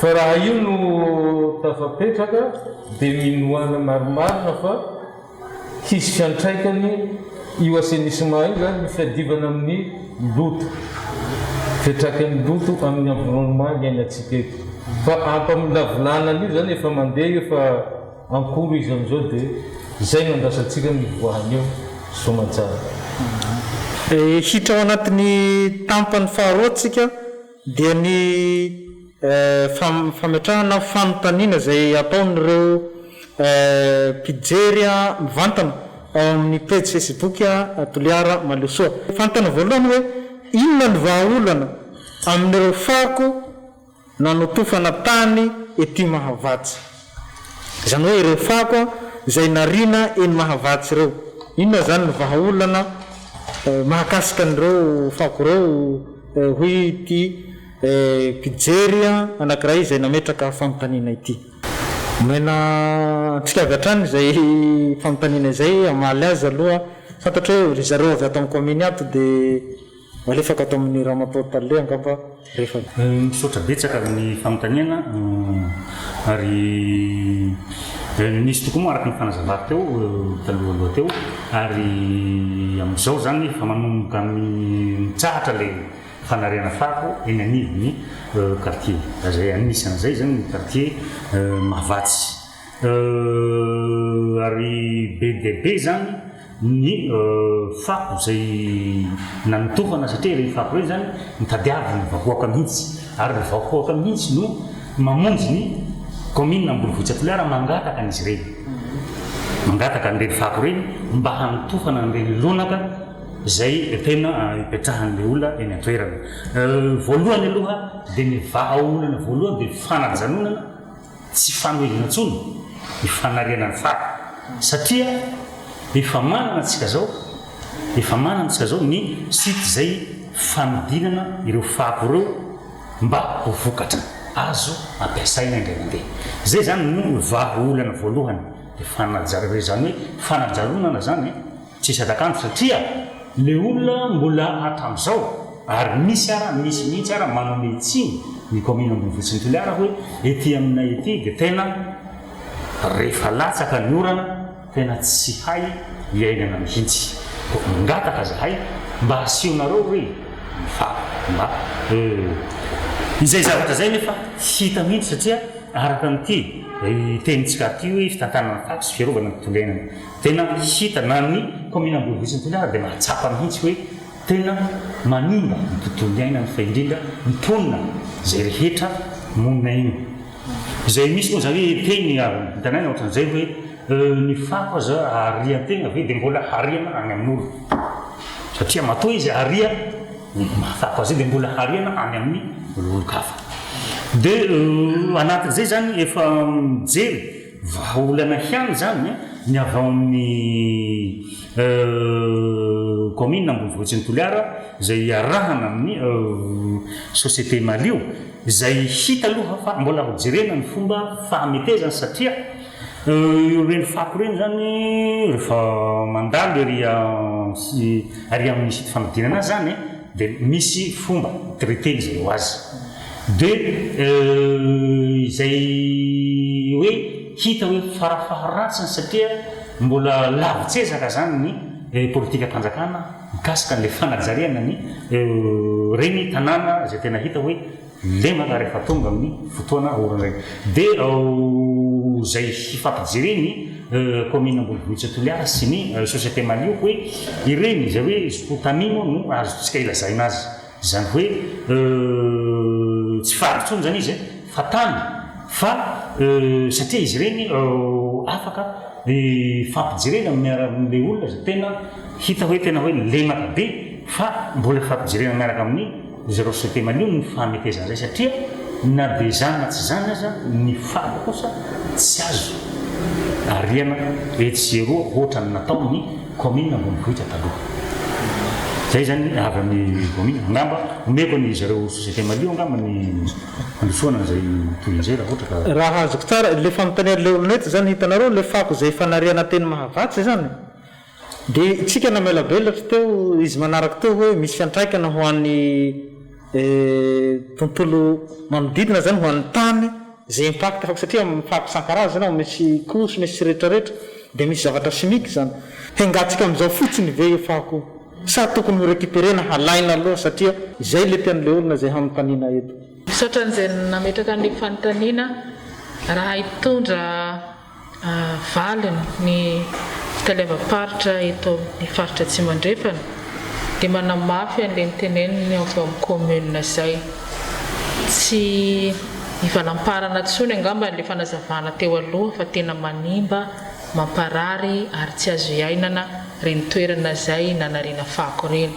Fa raha io no tafapetraka dia minoana maromarona fa hisy fiantraikany io assainissement io zany fiadivana amin'ny loto, fiantraikan'ny loto amin'ny environnement iainantsika eto. Fa ampamolavolana io zany efa mandeha efa ankoro izy am'izao dia zay no andrasantsika mivoahany eo somatsara. Hitra ao anatin'ny tampany faharoatsika dia ny fametrahana fanontaniana zay ataon'ireo mpijery mivantana ao amin'ny page Facebook Toliara Malosoa. Fanontana voalohany hoe inona ny vahaolana amin'ireo fako nanotofana tany ety Mahavatsy. Zany hoe ireo fako zay narina eny Mahavatsy ireo. Inona zany ny vahaolana mahakasika an'ireo fako ireo hoy ity mpijery anankiray izay nametraka fanontaniana ity. Mena antsika avy hatrany izay fanontaniana izay amaly azy aloha fantatra hoe ry zareo avy ato amin'ny commune ato dia malefaka ato amin'ny Ramatoa Tale angamba rehefa misaotra betsaka ny fanontaniana ary nisy tokoa moa araka ny fanazavako teo talohaloha teo ary amin'izao zany fa manomboka amin'ny mitsahatra le fanariana fako eny anivony quartier zay anisan'izay zany ny quartier Mahavatsy ary be dia be zany ny fako zay nanotofana satria ireny fako ireny zany mitadiavy ny vahoaka mihitsy ary ny vahoaka mihitsy no mamonjy ny commune Ambonivohitra Toliara mangataka an'izy ireny, mangataka an'ireny fako ireny mba hanotofana an'ireny lonaka zay tena ipetrahan'ilay olona eny an-toerana. Voalohany aloha dia ny vahaolana voalohany dia fanajanonana tsy fanohizana intsony ny fanariana ny fako satria efa manana antsika zao ny site zay fanodinana ireo fako ireo mba ho vokatra azo ampiasaina indray mandeha. Zay zany no vahaolana voalohany dia fanajarana zany hoe fanajaronana zany tsy sadakanto satria le olona mbola hatramin'izao ary misy mihitsy ara manome tsiny ny commune Ambonivohitra Toliara hoe ety aminay ety dia tena rehefa latsaka ny orana tena tsy hay iainana mihitsy. Mangataka zahay mba asionareo hoe mba izay zavatra zay nefa hita mihitsy satria araka an'ity tenitsika ty hoe fitantanana fako sy fiarovana ny tontolo iainana tena hita na ny commune Ambonivohitra Toliara dia mahatsapa mihitsy hoe tena manimba ny tontolo iainana fa indrindra mitonina zay rehetra monina iny. Zay misy moa zany teny hitanay ohatran'izay hoe ny fako aza arian-tegna ve dia mbola hariana any amin'olo satria matoa izy aria fako azy dia mbola hariana any amin'ny olon-kafa. Dia anatin'izay zany efa mijery vahaolana hiany zany ny avy ao amin'ny commune Ambonivohitra Toliara zay arahana amin'ny société Malio zay hita aloha fa mbola hojerena ny fomba fahametezana satria ireny fako ireny zany rehefa mandalo ary amin'ny site fanodinana zany dia misy fomba traité zay ho azy. Dia izay hoe hita hoe farafaharatsiny satria mbola lavitsezaka zany ny politika mpanjakana mikasika n'le fanajariana ny reny tanàna zay tena hita hoe lemaka rehefa tonga amin'ny fotoana orana regny dia zay hifampijereny commune Ambonivohitra Toliara sy ny société Malio hoe ireny zay hoe zopotamino no azotsika ilazaina azy zany hoe tsy farotsony zany izy fa tany fa satria izy ireny afaka fampijerena miaramin'le olona zay tena hita hoe tena hoe lemaka be fa mbola fampijerena miaraka amin'ny zareo société Malio ny fametezana zay satria na de zany na tsy zany aza ny fako kosa tsy azo ariana etsero ohatra ny natao ny commune Ambonivohitra taloha zay zany avy amin'ny commune ngamba omeko ny zareo société Malio ngamba ny andosoana zay toy izay raha ohatra ka raha azoko tsara le famontanian'le olona eto zany hitanareo le fako zay fanariana teny mahavatsy zany dia tsika namela belatra teo izy manaraka teo hoe misy fiantraikana ho an'ny tontolo manodidina zany ho an'ny tany zay impact afaka satria mifako san-karazana misy kosy misy rehetrarehetra dia misy zavatra simika zany hengatsika amin'izao fotsiny ve fako sa tokony ho récupérena halaina aloha satria izay le tian'le olona zay hamontaniana eto misaotran'izay nametraka ny fanontaniana raha hitondra valiny ny fitalevam-paritra eto ny faritra tsy mandrefana dia manamafy an'le niteneniny avy amin'ny commune zay tsy hivalamparana tsony angamba n'le fanazavana teo aloha fa tena manimba mamparary ary tsy azo iainana reny toerana zay nanariana fako reny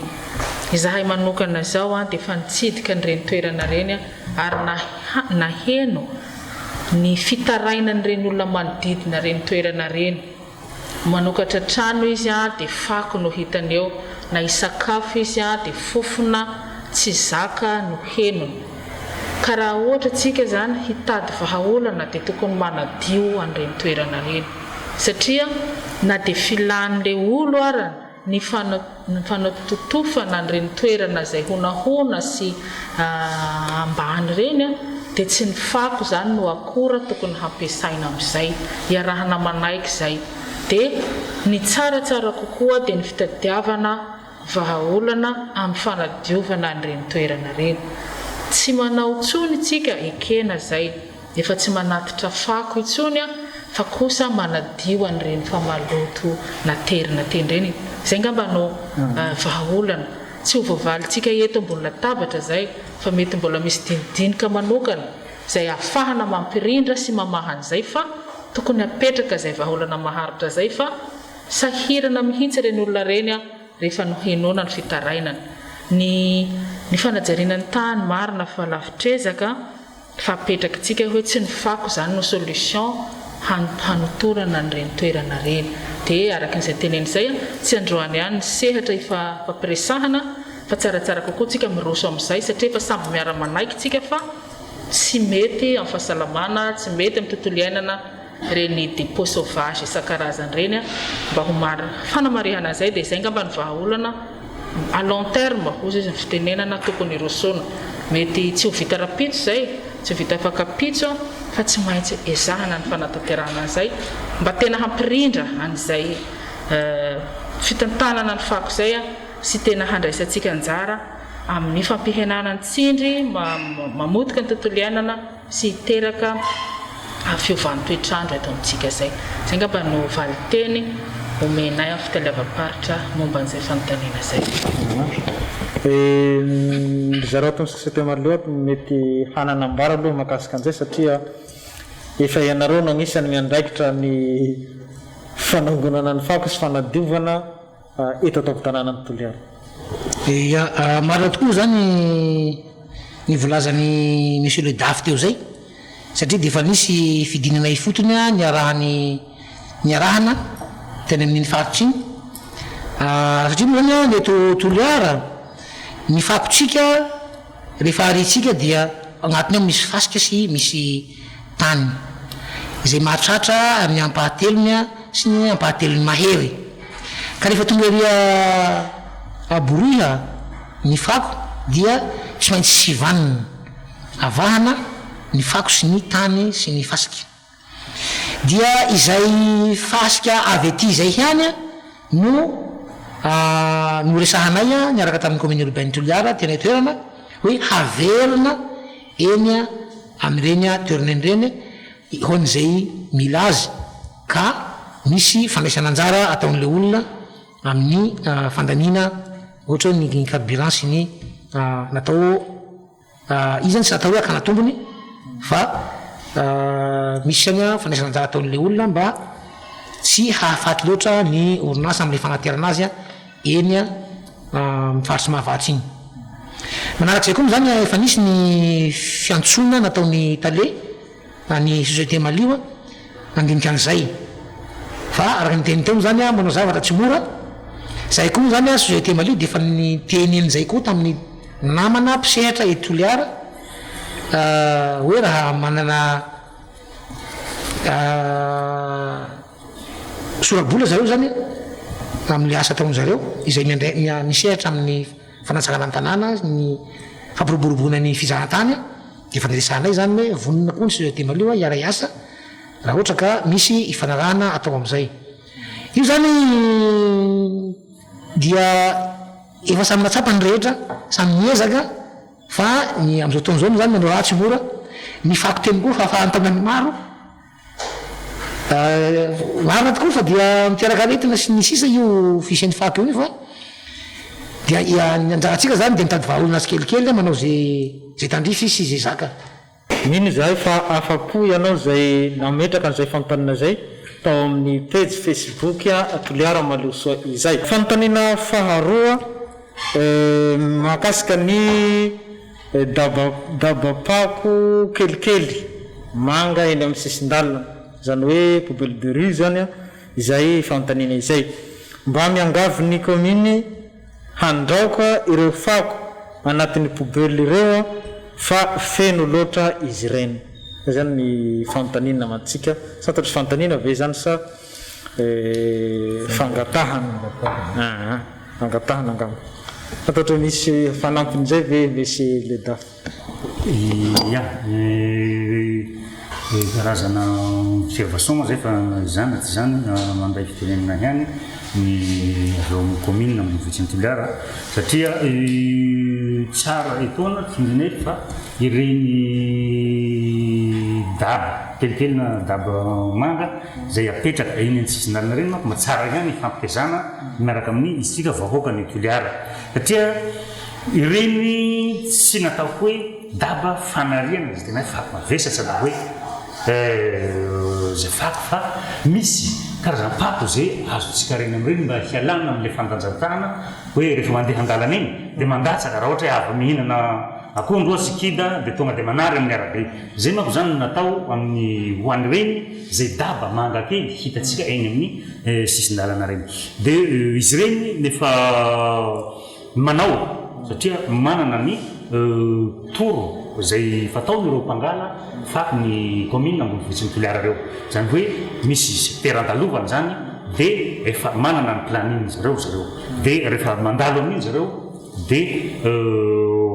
izahay manokana zao dia fa nitsidika n'ireny toerana reny ary naheno ny fitarainan'ireny olona manodidina reny toerana reny manokatra trano izy dia fako no hitany eo na isakafo izy dia fofona tsy zaka no henony ka raha ohatra tsika zany hitady vahaolana dia tokony manadio an'ireny toerana reny satria na dia filan'le olo ara ny fanatotofana an'ireny toerana zay honahona sy ambany reny dia tsy ny fako zany no akora tokony hampiasaina amin'izay iarahana manaiky zay dia ny tsaratsara kokoa dia ny fitadiavana vahaolana amin'ny fanadiovana an'ireny toerana reny tsy manao tsony tsika ekena zay efa tsy manatitra fako itsony fa kosa manadio an'ireny famaloto naterina teny reny zay ngamba no vahaolana tsy ho voavalintsika eto ambony latabatra zay fa mety mbola misy dinidinika manokana zay ahafahana mampirindra sy mamahan'izay fa tokony apetraka zay vahaolana maharitra zay fa sahirana mihitsy reny olona reny rehefa no henona ny fitarainana ny fanajariana ny tany marina fa lavitrezaka fa apetraka tsika hoe tsy ny fako zany no solution hanotorana n'ireny toerana reny dia araka n'izay teneny zay tsy androany ihany ny sehatra efa fampiresahana fa tsaratsara kokoa tsika miroso amin'izay satria efa samby miara-manaiky tsika fa tsy mety amin'ny fahasalamana tsy mety amin'ny tontolo iainana reny dépôt sauvage isan-karazany reny mba ho fanamarihana zay dia zay ngamba ny vahaolana à long terme ozy izy ny fitenenana tokony irosona mety tsy ho vita rapitso zay tsy ho vita afakapitso fa tsy maintsy ezahana ny fanatanterahana zay mba tena hampirindra an'izay fitantanana ny fako zay sy tena handraisantsika anjara amin'ny fampihenana ny tsindry mamotika ny tontolo iainana sy hiteraka fiovan'ny toetrandro eto amintsika zay ngamba no valiteny omenay amin'ny fitalevam-paritra momba an'izay fanontaniana zay zareo ato amin'ny société Malio mety hananambara aloha mahakasika an'izay satria efa ianareo no agnisan'ny miandraikitra ny fanangonana ny fako sy fanadiovana eto atao ampitanàna ny Toliara ia marina tokoa zany ny volazany monsieur le daf teo zay satria dia efa nisy fidinana ifotony ny arahana teny amin'iny faritra iny satria moa zany le Toliara ny fakotsika rehefa aritsika dia agnatiny ao misy fasika sy misy tany izay mahatratra amin'ny ampahatelony sy ny ampahatelony mahery ka rehefa tonga ry aboriha ny fako dia tsy maintsy sivanina avahana ny fako sy ny tany sy ny fasika dia izay fasika avy aty zay hiany no resahanay a niaraka tamin'ny commune urbaine Toliara tena toerana hoe haverina eny amin'ireny toerana enyreny hoan'izay mila azy ka misy fandraisana anjara ataon'le olona amin'ny fandaniana ohatra hoe ny carburant sy ny natao izany tsy natao hoe akana tombony fa misy sany fandraisana anjara ataon'le olona mba tsy hahafaty loatra ny orinasa amin'le fagnaterana azy eny mifaritry mahafatsy igny manarak'izay koa moa zany efa nisy ny fiantsonana nataon'ny tale ny société malio mandinika an'izay fa araka nyteny teo moa zany manao zavatra tsy mora zay koa moa zany société malio de efa ny teny en'izay koa tamin'ny namana mpisehatra Toliara hoe raha manana sorabola zareo zany amin'le asa ataon' zareo izay misehatra amin'ny fanatsarana ny tanàna ny fampiroboroboana ny fizahantany de efa niresahanay zany hoe vonona koa ny société malio hiara iasa raha ohatra ka misy ifanarahana atao amin'izay io zany dia efa samy natsapany rehetra samy miezaka fa ny am'izao taon'izao moa zany manao raha tsy mora ny fako teny koa fahafahantanany maro marina tokoa fa dia miteraka aretina sy ny sisa io fisian'ny fako io fa dia ny anjaratsika zany de mitady vahaolona sy kelikely manao zay tandrify sy zay zaka mino zay fa afapo ianao zay nametraka an'izay fanontaniana zay tao amin'ny page Facebook Toliara Malio Soa izay fanontaniana faharoa mahakasika ny dabapako kelikely manga eny amin'ny sisin-dalana zany hoe poubelle de rue zany izay fanontaniana izay mba miangavy ny commune handraoka ireo fako anatin'ny poubelle ireo fa feno loatra izy ireny zany ny fanontaniana mantsika satria fanontaniana ve zany sa fangatahana angamba fatatra misy fanampin'izay ve mesy le daf ya karazana observation zay fa zany ty zany mandray fitenenana ihany ny aveo amin'ny commune amin'ny vitsiny Toliara satria tsara etoana tindrinay fa ireny daba kelikely na daba manga zay apetraka eny an-tsisin-dalana reny manko mba tsara ihany fampitezana miaraka amin'ny isika vahoaka ny Toliara satria ireny tsy natao hoe daba fanariana zay tena fako mavesatra na hoe zay fako fa misy karazam-pato zay azotsika reny amin'ireny mba hialana amin'le fandanjantahana hoe rehefa mandeha an-dalana eny de mandatsaka raha ohatra hoe avy mihinana akondro sy kida de tonga de manary amin'ny arabe zay manko zany natao amin'ny hoany reny zay daba manga kely hitatsika eny amin'ny sisin-dalana reny de izy reny nefa manao satria manana ny toro zay fataon'ireo mpangala fako ny commune ambony vitsiny Toliara reo zany hoe misy secteur-andalovana zany de efa manana ny planning zareo de rehefa mandalo amin'iny zareo de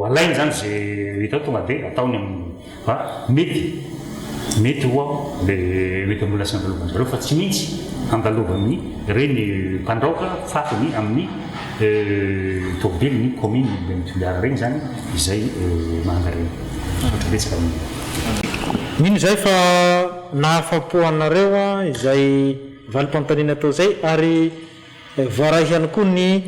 alainy zany zay hitao tonga de ataony amin'ny fa mety hoa le mety ambola sy andalovana zareo fa tsy mintsy andalova amin'ny reny mpandraoka fakony amin'ny tobily ny commune ambony Toliara reny zany izay manga reny ohatrabetsaka mino zay fa nahafapoanareo izay valim-panontaniana atao zay ary voaray ihany koa ny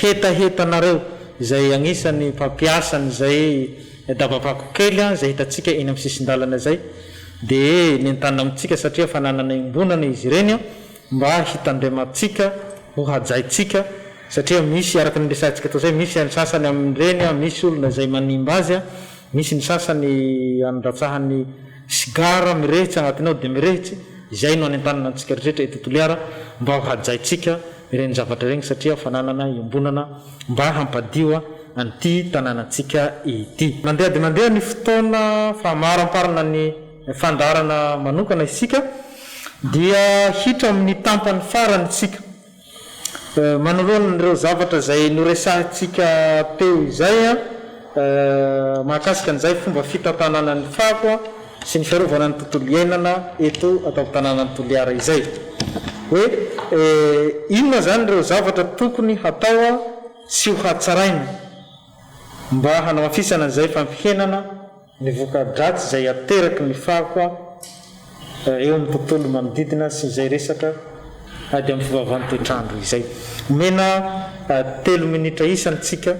hetahetanareo izay agnisan'ny mpampiasan'izay dabapako kely zay hitatsika eny amin'ny sisin-dalana zay de ny antanina amintsika satria fananana imbonana izy ireny mba hitandrematsika ho hajaitsika satria misy araka ny resantsika atao zay misy ny sasany amin'ireny misy olona zay manimba azy misy ny sasany andratsahany sigara mirehitsy agnatinao de mirehitsy izay no any antanana antsika rehetra eto Toliara mba ho hajaitsika ireny zavatra regny satria fananana imbonana mba hampadio an'ity tanànatsika ity mandeha de mandeha ny fotoana fa maramparana ny fandarana manokana isika dia hitra amin'ny tampany farany tsika manoloana ireo zavatra zay noresahintsika teo izay mahakasika an'izay fomba fitantanana ny fako sy ny fiarovana ny tontolo iainana eto atao tanàna ny Toliara izay. Hoe inona zany ireo zavatra tokony hatao sy ho hatsaraina mba hanamafisana izay fampihenana ny voka-dratsy izay ateraky ny fako eo amin'ny tontolo manodidina sy izay resaka ady amin'ny fivavahan'ny toetrandro izay. Omena 3 minitra isantsika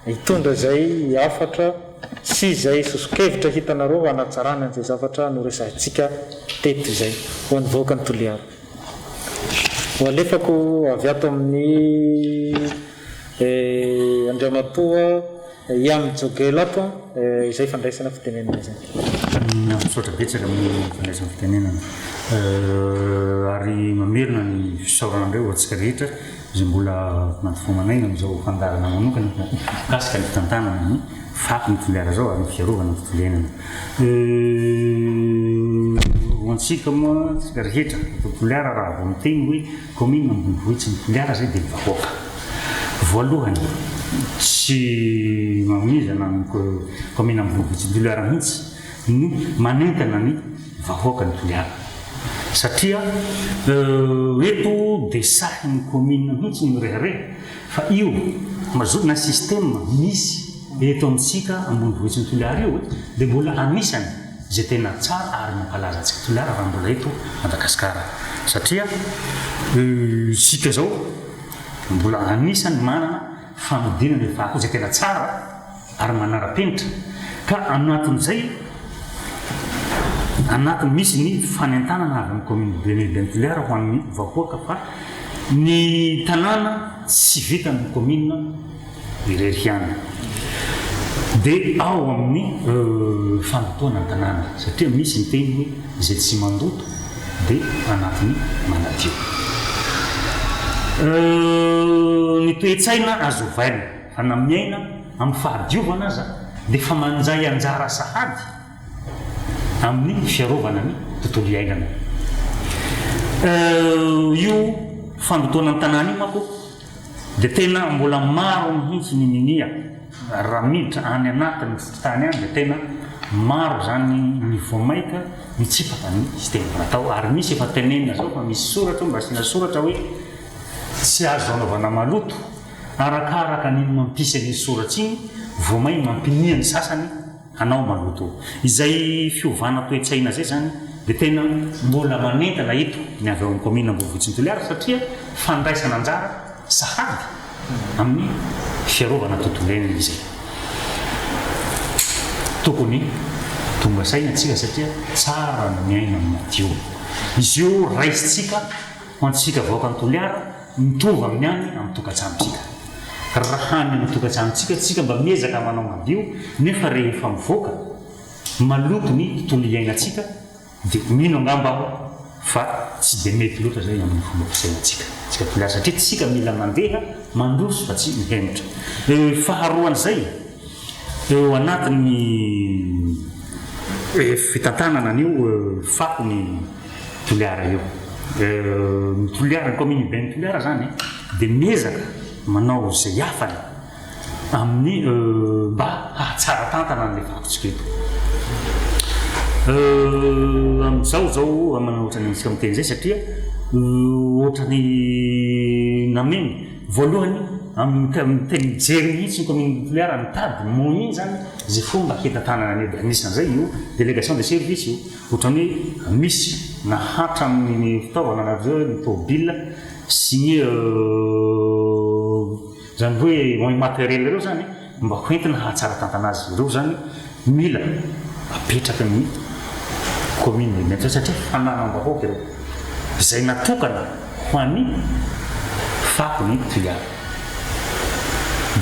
hitondra izay 4 sy izay sosokevitra hitanareo hanatsarana izay zavatra no resantsika teto izay ho an'ny vahoaka ny Toliara. Ho alefako avy ato amin'ny Andriamatoa Jogela ato izay fandraisana fitenenana izay. Misaotra betsaka amin'ny fandraisana fitenenana ary mamerina ny fisaorana andreo atsika rehetra izay mbola mampifomanaina amin'izao fandarana manokana mikasika ny fitantanana ny fako ny Toliara zao ary ny fiarovana ny tontolo iainana. Ho antsika moa tsika rehetra Toliara raha vao miteny hoe commune ambonivohitsy ny Toliara zay dia vahoaka. Voalohany tsy mamizana ny commune ambonivohitsy ny Toliara mihitsy no manentana ny vahoaka ny Toliara. Satria eto dia sahin'ny commune mihitsy ny rehereha fa io mazodina système misy eto amintsika ambonivohitsy ny Toliara io dia mbola anisany zay tena tsara ary mampalaza antsika Toliara raha mbola eto Madagasikara. Satria sika zao mbola anisany manana famodina ny fako zay tena tsara ary manara-penitra ka anatin'izay misy ny fanentanana avy amin'ny commune ben'ny Toliara ho an'ny vahoaka fa ny tanàna tsy vitan'ny commune irerihiana dia ao amin'ny fandotoana ny tanàna satria misy ny teny hoe izay tsy mandoto dia anatin'ny manadio. Ny toe-tsaina azo ovaina fa na miaina amin'ny fahadiovana aza dia fa manjay anjara sahady amin'ny fiarovana ny tontolo iainana. Io fandotoana ny tanàna io manko dia tena mbola maro mihitsy ny minia raha miditra any anatin'ny tany any dia tena maro zany ny voamaika mitsipaka ny système natao ary misy efa tenenina zao fa misy soratra mba asiana soratra hoe tsy azo anaovana maloto arakaraka ny mampisy ny soratra iny voamay mampinia ny sasany hanao maloto. Izay fiovana toe-tsaina zay zany dia tena mbola manentana eto ny avy ao amin'ny commune ambonivohitsy ny Toliara satria fandraisana anjara sahady amin'ny fiarovana tontolo iainana izay. Tokony tonga saina antsika satria tsara ny miaina amin'ny madio. Izy io raisitsika ho antsika vahoaka ny Toliara mitovy amin'ny any amin'ny tokantranontsika. Raha any amin'ny tokantranontsika tsika mba miezaka manao madio nefa rehefa mivoaka maloto ny tontolo iainantsika dia mino angamba aho fa tsy dia mety loatra zay amin'ny fomba fisainantsika tsika Toliara satria tsika mila mandeha mandroso fa tsy mihenitra. Faharoan'izay eo anatin'ny fitantanana an'io fako ny Toliara io. Ny Toliara ny commune ben'ny Toliara zany dia miezaka manao izay afany amin'ny mba hahatsara tantana n'ilay fakontsika eto. Amin'izao zao ohatrany antsika miteny izay satria ohatrany nameny voalohany amin'ny teny mijery mihitsy ny commune Toliara mitady moyen zany zay fomba hitantanana ny anisan'izay io délégation de service io ohatrany hoe misy nahatra amin'ny fitaovana anareo ny tôbila sy ny zany hoe moyen matériel ireo zany mba hoentina hahatsara tantana azy ireo zany mila apetraka ny commune mety satria fananam-bahoaka ireo izay natokana ho an'ny fako ny Toliara.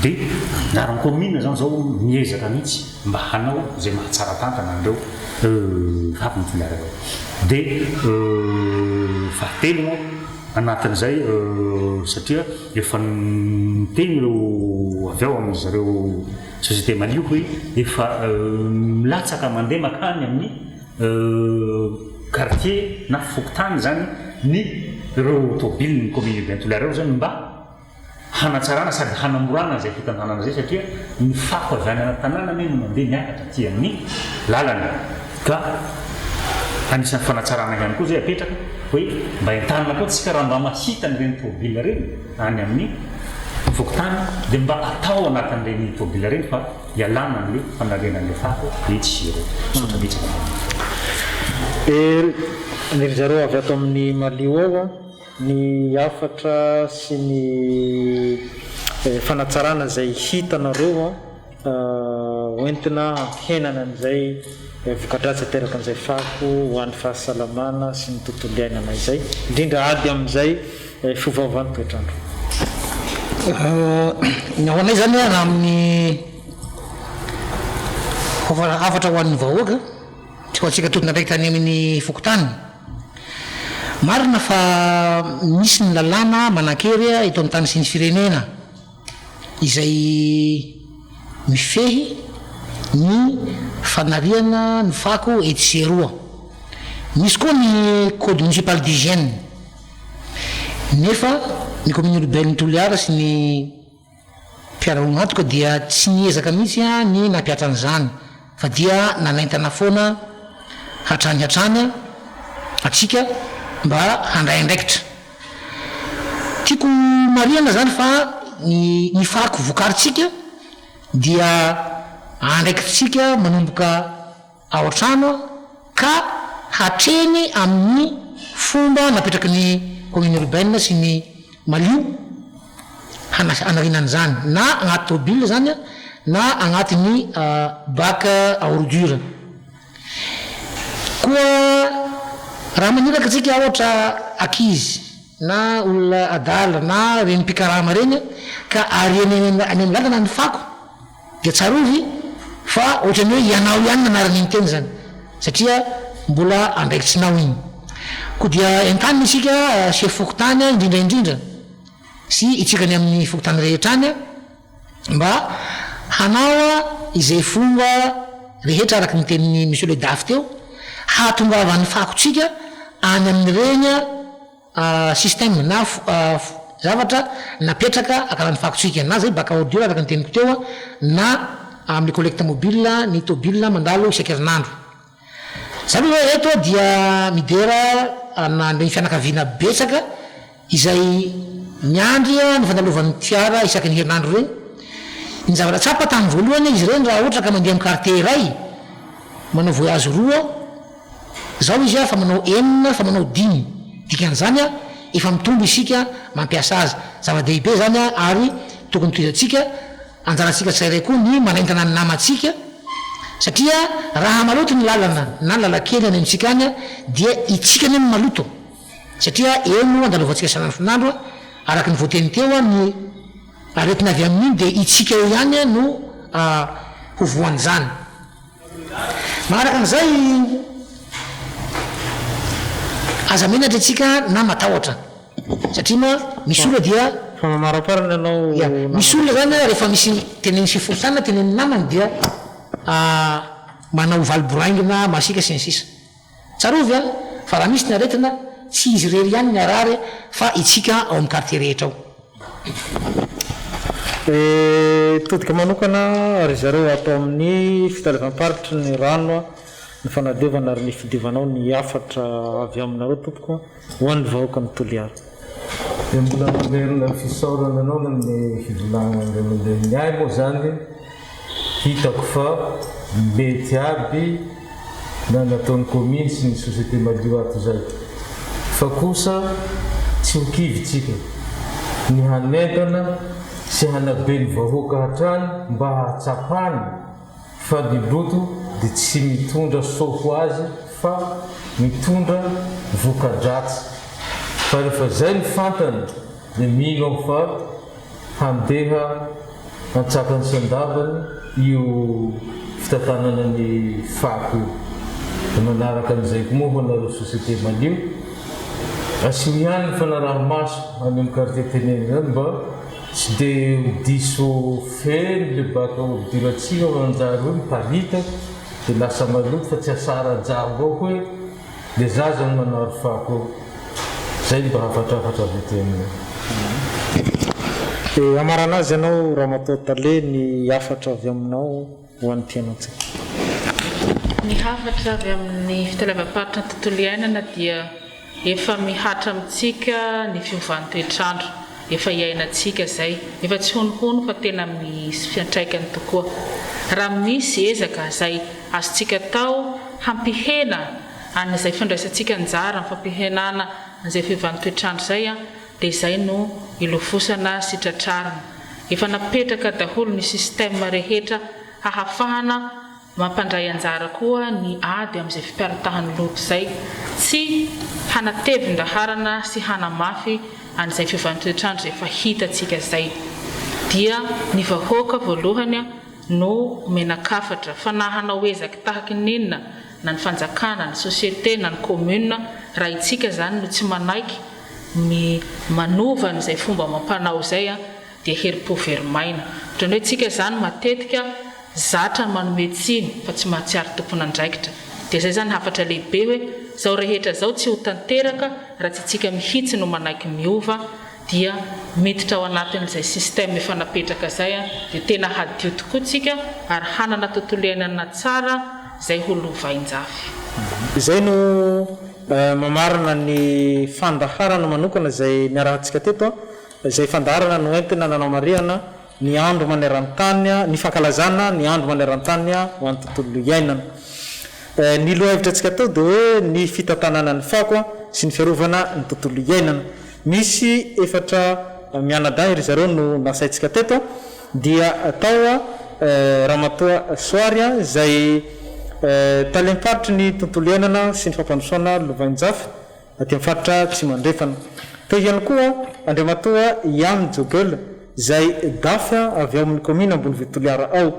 Dia anjaran'ny commune zany zao miezaka mihitsy mba hanao izay mahatsara tantana andreo fako ny Toliara ireo. Dia fahatelo moa anatin'izay satria efa niteny ireo avy ao amin'izareo société malioka hoe efa milatsaka mandeha makany amin'ny quartier na fokotany zany ny ireo tôbily ny commune ben'ny Toliara ireo zany mba hanatsarana sady hanamorana zay fitantanana zay satria ny fako avy any anaty tanàna no mandeha miakatra aty amin'ny lalana ka anisan'ny fanatsarana ihany koa zay apetraka hoe mba entanana koa tsika raha mba mahita n'ireny tômôbila reny any amin'ny fokotany dia mba atao anatin'ireny tômôbila reny fa ialana n'le fanarenan'le fako dia tsy ireo sotra betsaka. Ny zareo avy ato amin'ny Malio ao a ny afatra sy ny fanatsarana zay hitanareo hoentina henana an'izay vokadratsy ateraka an'izay fako ho an'ny fahasalamana sy ny tontolo iainana izay indrindra ady amin'izay fiovaovan'ny toetrandro. Ny ao anay zany raha amin'ny afatra ho an'ny vahoaka tsy ho antsika totona ndraiky tany amin'ny fokotany marina fa misy ny lalàna manan-kery eto amin'ny tany sy ny firenena izay mifehy ny fanariana ny fako etsy roa. Misy koa ny code municipal d'hygiène nefa ny commune urbaine Toliara sy ny mpiarahona antoka dia tsy niezaka mihitsy ny nampiatra an'izany fa dia nanaintana foana hatrany atsika mba handray andraikitra. Tiako mariana zany fa ny fako vokaritsika dia andraikitsika manomboka ao an-trano ka hatreny amin'ny fomba napetraky ny commune urbaine sy ny Malio hanarinan'izany na agnaty tômôbila zany na agnatin'ny bac à ordure. Koa raha maniraka tsika ohatra akizy na olona adala na reny mpikarama reny ka ariany any amin'ny lalana ny fako dia tsarovy fa ohatrany hoe ianao ihany nanarany teny zany satria mbola andraikitsinao igny. Koa dia entanina isika chef fokotany indrindraindrindra sy itsikany amin'ny fokotany rehetra any mba hanao izay fomba rehetra araky ny tenin'ny monsieur le daf teo hahatongavan'ny fakotsika any amin'ny reny système na zavatra napetraka akaran'ny fakotsika na zay baka ordure araky ny teniko teo na amin'ny collecte mobile ny tômôbila mandalo isan-kerinandro. Zany hoe eto dia midera anandreny fianakaviana betsaka izay miandry ny fandalovan'ny fiara isaky ny herinandro reny. Ny zavatra tsapa tamin'ny voalohany izy reny raha ohatra ka mandeha amin'ny quartier iray manao voyage roa zao izy fa manao 4 fa manao 5 dikan'izany efa mitombo isika mampiasa azy zava-dehibe zany ary tokony toizantsika anjaratsika tsirairay koa ny manaintana ny namatsika satria raha maloto ny lalana na lalakely any amintsika any dia itsika ny maloto satria eo no andalovantsika sanandro araky ny voateny teo ny aretina avy amin'iny dia itsika eo ihany no hovoan'izany. Manaraka an'izay aza menatra atsika na matahotra satria ma misy olona dia fa mamaraparana ianao misy olona zany rehefa misy teneny sy fotana teneny namany dia manao valiboraingina masika sy ny sisa tsarovy fa raha misy ny aretina tsy izy rery ihany ny arary fa itsika ao amin'ny quartier rehetra ao. Todika manokana ry zareo atao amin'ny fitalevam-paritry ny rano ny fanadiovana ary ny fidiovanao ny afatra avy aminareo tompoko ho an'ny vahoaka ny Toliara. Dia mbola mamerina fisaorana anao na ny fivolagna ny ahy moa zany hitako fa mety aby na nataon'ny commune sy ny société Malio ato zay fa kosa tsy ho kivitsika ny hanentana sy hanabe ny vahoaka hatrany mba hahatsapany fa ny loto dia tsy mitondra sofo azy fa mitondra voka-dratsy fa rehefa zay ny fantany dia mino fa handeha hantsapany sy andavany io fitatanana ny fako io. Dia manaraka an'izay koa moa ho anareo société Malio asio ihany ny fanaraha-maso any amin'ny quartier teneny zany mba tsy dia ho diso feno le baka odiratsika ho anjary hoe miparita dia lasa maloto fa tsy hasara jabo ao hoe dia za zany manaro fako eo zay mba hafatrafatra avy teniny. Dia amarana azy ianao raha matao tale ny afatra avy aminao ho an'ny tianao tsika. Ny hafatra avy amin'ny fitalavam-paritra ny tontolo iainana dia efa mihatra amintsika ny fiovan'ny toetrandro, efa iainantsika zay, efa tsy honohono fa tena misy fiantraikany tokoa. Raha misy ezaka zay azontsika tao hampihena an'izay fandraisantsika anjara amin'ny fampihenana an'izay fiovan'ny toetrandro zay dia izay no ilofosana sitratrarina. Efa napetraka daholo ny sistema rehetra hahafahana mampandray anjara koa ny ady amin'izay fiparitahan'ny loto zay, tsy hanatevin-daharana sy hanamafy an'izay fiovan'ny toetrandro zay efa hitantsika zay. Dia ny vahoaka voalohany no menakafatra fa na hanao ezaka tahaka ny inona na ny fanjakana, ny sosiete na ny commune, raha itsika zany no tsy manaiky manova n'izay fomba mampanao zay dia herim-po verimaina. Ohatran'ny hoe itsika zany matetika zatra manome tsiny fa tsy mahatsiaro tompony andraikitra. Dia zay zany hafatra lehibe hoe zao rehetra zao tsy ho tanteraka raha tsy tsika mihitsy no manaiky miova, dia miditra ao anatin'izay sistema efa napetraka zay dia tena hadio tokoa tsika ary hanana tontolo iainana tsara zay ho lovain-jafy. Izay no mamarina ny fandaharana manokana zay miarahantsika teto, izay fandaharana no entina nanamariana ny andro maneran-tany, ny fankalazana ny andro maneran-tany ho an'ny tontolo iainana. Ny lohahevitra antsika tao dia hoe ny fitantanana ny fako sy ny fiarovana ny tontolo iainana. Misy efatra mianadahy ry zareo no nasaintsika teto, dia atao ramatoa Soary izay talemparitra ny tontolo iainana sy ny fampandrosoana lovain-jafy aty amin'ny faritra Tsimandrefana. Teo ihany koa andriamatoa Ian Jogel izay dafy avy ao amin'ny commune ambony Toliara ao,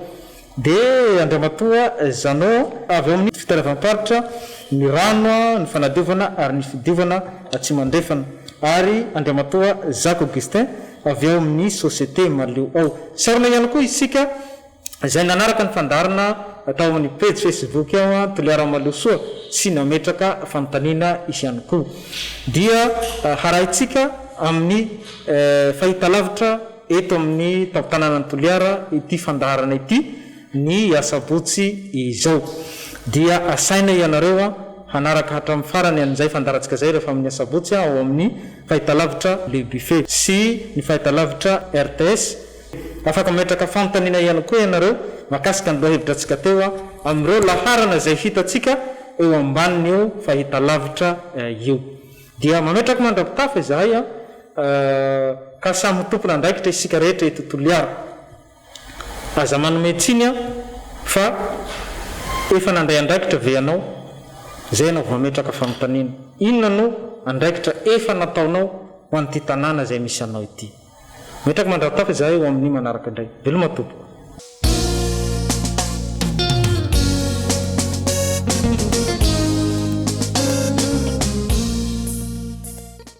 dia andriamatoa Zano avy ao amin'ny fitalavam-paritra ny rano, ny fanadiovana ary ny fidiovana Tsimandrefana, ary andriamatoa Jacques Augustin avy ao amin'ny société Malio ao. Sarona ihany koa isika izay nanaraka ny fandarana atao amin'ny page Facebook ao Toliara Malio soa sy nametraka fanontaniana izy ihany koa. Dia harahintsika amin'ny fahitalavitra eto amin'ny tampon-tanànan'ny Toliara ity fandaharana ity ny asabotsy izao. Dia asaina ianareo hanaraka hatramin'ny farany an'izay fandaratsika zay rehefa amin'ny asabotsy ao amin'ny fahitalavitra Le Buffet sy ny fahitalavitra RTS. Afaka metraka fanontaniana ihany koa ianareo makasika ny lohahevitra antsika teo amin'ireo laharana izay hitantsika eo ambanin'io fahitalavitra io. Dia mametraka mandrapitafa izahay ka samy tompona andraikitra isika rehetra eto Toliara. Aza manome tsiny fa efa nandray andraikitra ve ianao, zay ianao mametraka fanontaniana inona no andraikitra efa nataonao ho an'ity tanàna izay misy anao ity. Metraka mandrapitafa izahay eo amin'ny manaraka indray. Veloma tompoko.